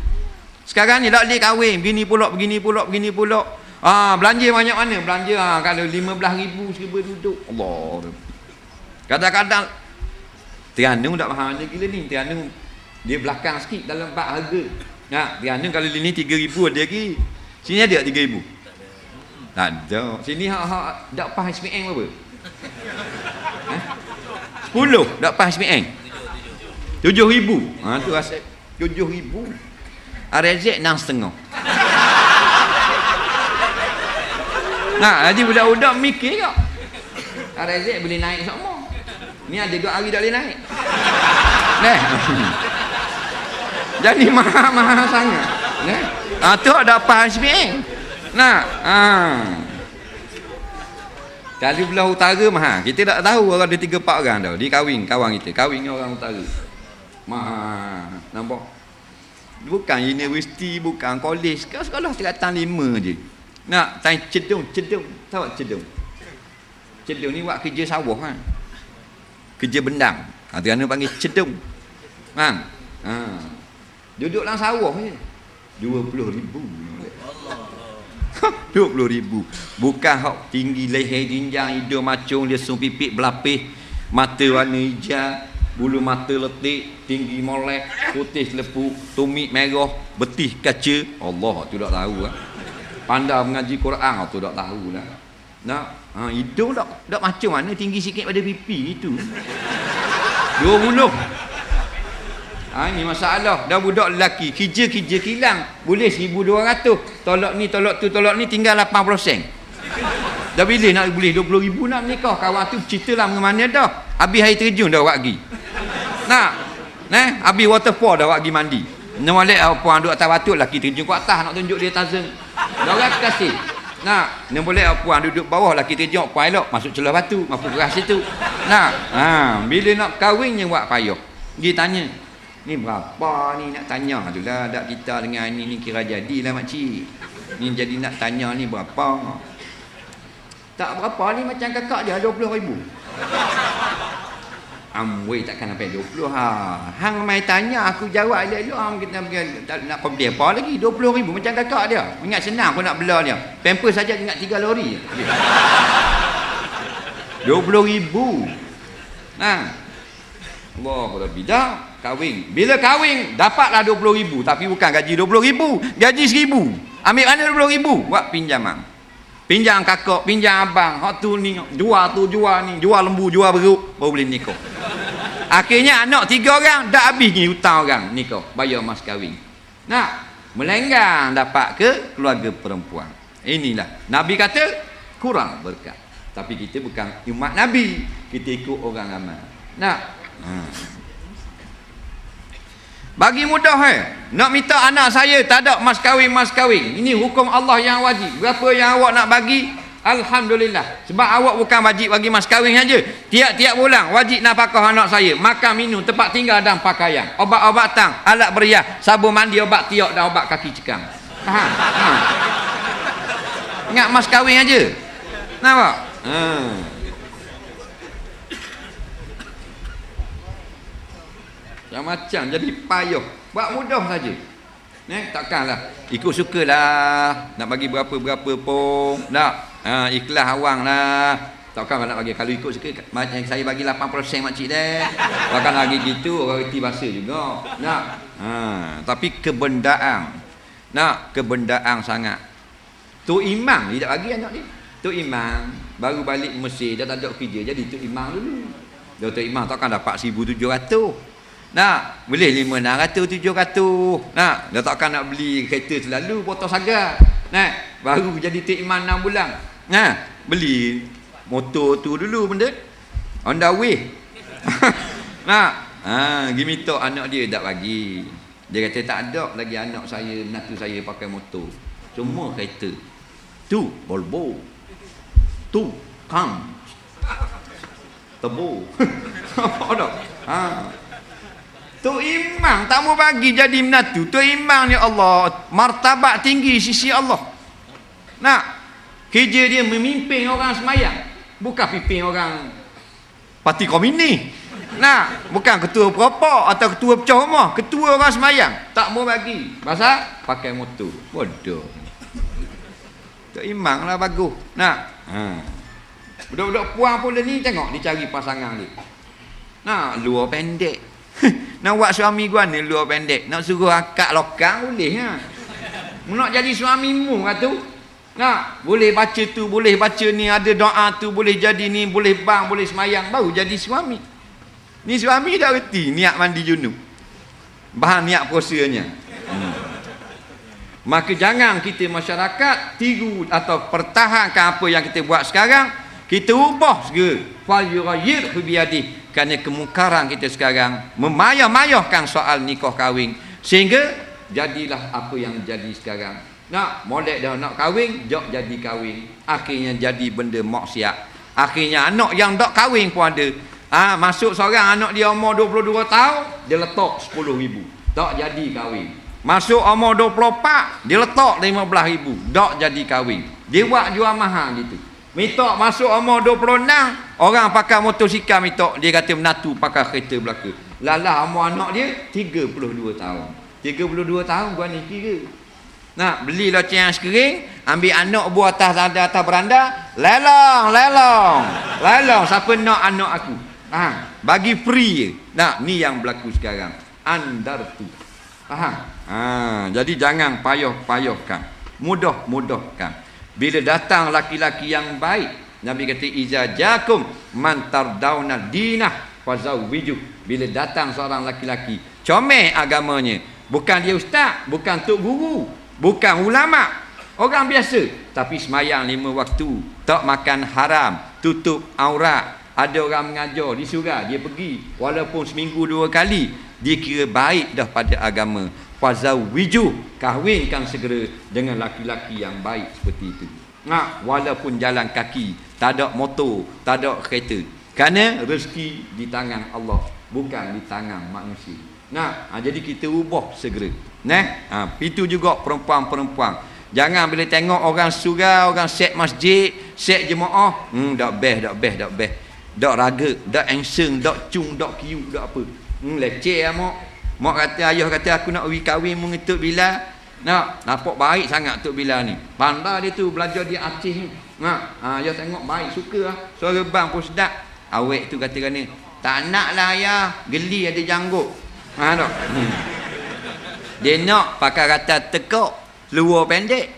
Sekarang ni tak boleh kahwin, begini pula. Belanja banyak mana? Belanja kalau 15,000 serba duduk. Allah. Kadang-kadang Terengganu tak faham mana gila ni. Terengganu dia belakang sikit dalam bab harga. Terengganu kalau ni 3,000 ada lagi. Sini ada 3,000? Tak ada. Sini hak dapat SPM berapa? 10 dapat SPM 7,000. Tu rasa 7,000. RZ 6,5. Jadi budak-budak mikir tak? RZ boleh naik sama. Ni ada 2 hari tak boleh naik. Nah. Jadi mahal-mahal sangat. Nah. Tu ada apa SPM. Nah, Kali belah utara mahal. Kita tak tahu orang ada 3-4 orang dah. Dia kahwin, kawan kita. Kahwin dengan orang utara. Mahal. Nampak? Bukan universiti, bukan kolej. Sekolah 105 je. Nak tanya cedung. Tahu tak cedung? Cedung ni buat kerja sawah kan. Kerja bendang. Kerana panggil cedung. Kan? Duduk dalam sawah je. 20,000. 20,000. Bukan hak tinggi leher jinjang hidung macung dia pipik berlapis, mata warna hijau, bulu mata letik, tinggi molek, putih selepu, tumit merah, betih kaca. Allah tu tak tahu lah. Pandai mengaji Quran tu tak tahu lah. Nak hidung tak macam mana tinggi sikit pada pipi itu. 20. Ini masalah. Dah budak lelaki kerja kilang boleh 1,200. Tolak ni tinggal 80 sen. Dah bila nak boleh 20,000 nak menikah. Kawan tu cerita lah mana dah. Habis air terjun dah awak pergi. Nak habis waterfall dah awak pergi mandi. Nampak puan duduk atas batu lelaki terjun ke atas nak tunjuk dia tazeng. Dah orang kasih. Nampak puan duduk bawah lelaki terjun puan elok masuk celah batu, mampu keras situ. Bila nak kahwin je buat payah. Dia tanya, ni berapa ni nak tanya tu lah. Tak kita dengan ni kira jadilah makcik. Ni jadi nak tanya ni berapa. Tak berapa ni macam kakak dia 20,000. Weh takkan sampai 20 Hang mai tanya aku jawab elok-elok kita tak nak komplain apa lagi 20,000 macam kakak dia. Ingat senang pun nak bela dia. Pampers saja ingat 3 lori. 20,000. Allah lebih dah kahwin. Bila kahwin dapatlah 20,000 tapi bukan gaji 20,000, gaji 1,000. Ambil mana 20,000? Buat pinjaman. Pinjam kakak, pinjam abang. Hak tu ni jual ni, jual lembu, jual beruk baru boleh nikah. Akhirnya anak 3 orang dah habis ni hutang orang nikah, bayar mas kahwin. Melenggang dapat ke keluarga perempuan. Inilah Nabi kata kurang berkat. Tapi kita bukan umat Nabi, kita ikut orang ramai. Bagi mudah nak minta anak saya tak ada mas kahwin. Ini hukum Allah yang wajib. Berapa yang awak nak bagi? Alhamdulillah. Sebab awak bukan wajib bagi mas kahwin saja. Tiap-tiap bulan wajib nak pakah anak saya. Makan, minum, tempat tinggal dan pakaian. Obat-obatan, alat beriah, sabun mandi, obat tiak dan obat kaki cekang. Faham? Ingat mas kahwin saja. Nampak? Macam jadi payah. Buat mudah saja. Takkanlah ikut sukalah nak bagi berapa-berapa pun. Ikhlas awang lah. Takkan nak bagi kalau ikut suka macam saya bagi 80% makcik dah. Takkan lagi gitu orang reti bahasa juga. Tapi kebendaan. Kebendaan sangat. Tu imam dia tak bagi anak dia. Tu imam baru balik Mesir dah tak ada kerja jadi tu imam dulu. Dia tu imam takkan dapat 1,700. Boleh 500, 700. Dah takkan nak beli kereta selalu potong sagar. Baru jadi Tok Iman 6 bulan. Beli motor tu dulu benda. On the way. Gimi tok anak dia tak bagi. Dia kata tak ada lagi anak saya, menantu saya pakai motor. Cuma kereta. Tu Volvo. Tu Kam. Tebo. Ada. Tu imam tak mau bagi jadi menantu. Tu imam ni Allah martabat tinggi sisi Allah. Kerja dia memimpin orang semayang, bukan pimpin orang parti komunis. Bukan ketua perapa atau ketua pecah rumah, ketua orang semayang tak mau bagi. Pasal pakai motor. Bodoh. Tu imam lah bagus. Budak-budak puang pun ni tengok dia cari pasangan dia. Luar pendek. Nak buat suami gua ni luar pendek. Nak suruh akak lokang boleh nak jadi suamimu kata. Boleh baca tu, boleh baca ni, ada doa tu, boleh jadi ni, boleh bang, boleh semayang, baru jadi suami. Ni suami dah reti niat mandi junub. Bahan niat puasanya. Maka jangan kita masyarakat tiru atau pertahankan apa yang kita buat sekarang. Kita ubah segera. Fal yughayyir bi yadihi. kerana kemungkaran kita sekarang memayah-mayahkan soal nikah kahwin, sehingga jadilah apa yang jadi sekarang. Nak molek dah nak kahwin, jok jadi kahwin, akhirnya jadi benda maksiat. Akhirnya anak yang tak kahwin pun ada. Masuk seorang anak dia umur 22 tahun, dia letak 10,000, tak jadi kahwin. Masuk umur 24, dia letak 15,000, tak jadi kahwin. Dia buat jual mahal gitu. Minta masuk umur 26, orang pakai motosikal minta, dia kata menatu pakai kereta belaka. Lalah umur anak dia 32 tahun. 32 tahun gua ni kira. Nak beli loceng sekering, ambil anak buah atas beranda, lelong, siapa nak anak aku? Bagi free je. Nah, ni yang berlaku sekarang. Andartu. Faham? Jadi jangan payah-payahkan. Mudah-mudahkan. Bila datang laki-laki yang baik, Nabi kata iza jakum man tardawna dinah fazawwiju. Bila datang seorang laki-laki, comel agamanya, bukan dia ustaz, bukan tok guru, bukan ulama, orang biasa, tapi semayang 5 waktu, tak makan haram, tutup aurat. Ada orang mengajar di surau, dia pergi walaupun seminggu 2 kali, dia kira baik dah pada agama. Fazawwiju, kahwinkan segera dengan laki-laki yang baik seperti itu. Walaupun jalan kaki, tak ada motor, tak ada kereta, kerana rezeki di tangan Allah, bukan di tangan manusia. Jadi kita ubah segera. Itu juga perempuan-perempuan. Jangan bila tengok orang surau, orang set masjid, set jemaah, dak best. Dak raga, dak engseng, dak cung, dak kiu, dak apa. Leceh lah mak. Mak kata, ayah kata aku nak pergi kahwin dengan Tok Bilal. Nampak baik sangat Tok Bilal ni. Pandai dia tu, belajar dia Aceh ni. Ayah tengok baik, suka lah. Suara bang pun sedap. Awek tu kata ni, tak nak lah ayah, geli ada janggut. Tak. Dia nak pakai kata tekuk, luar pendek.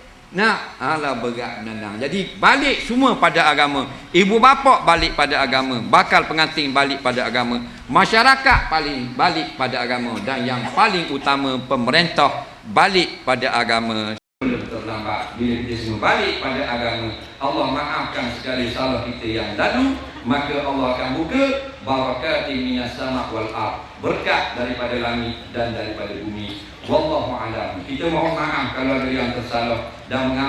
Alah berat menandang. Jadi balik semua pada agama. Ibu bapa balik pada agama. Bakal pengantin balik pada agama. Masyarakat paling balik pada agama. Dan yang paling utama pemerintah balik pada agama. Terlambat bila kita semua balik pada agama, Allah maafkan segala salah kita yang lalu, maka Allah akan buka barakatin minas sama' wal ard, berkat daripada langit dan daripada bumi. Wallahu a'lam. Kita mohon maaf kalau ada yang tersalah dan mengambil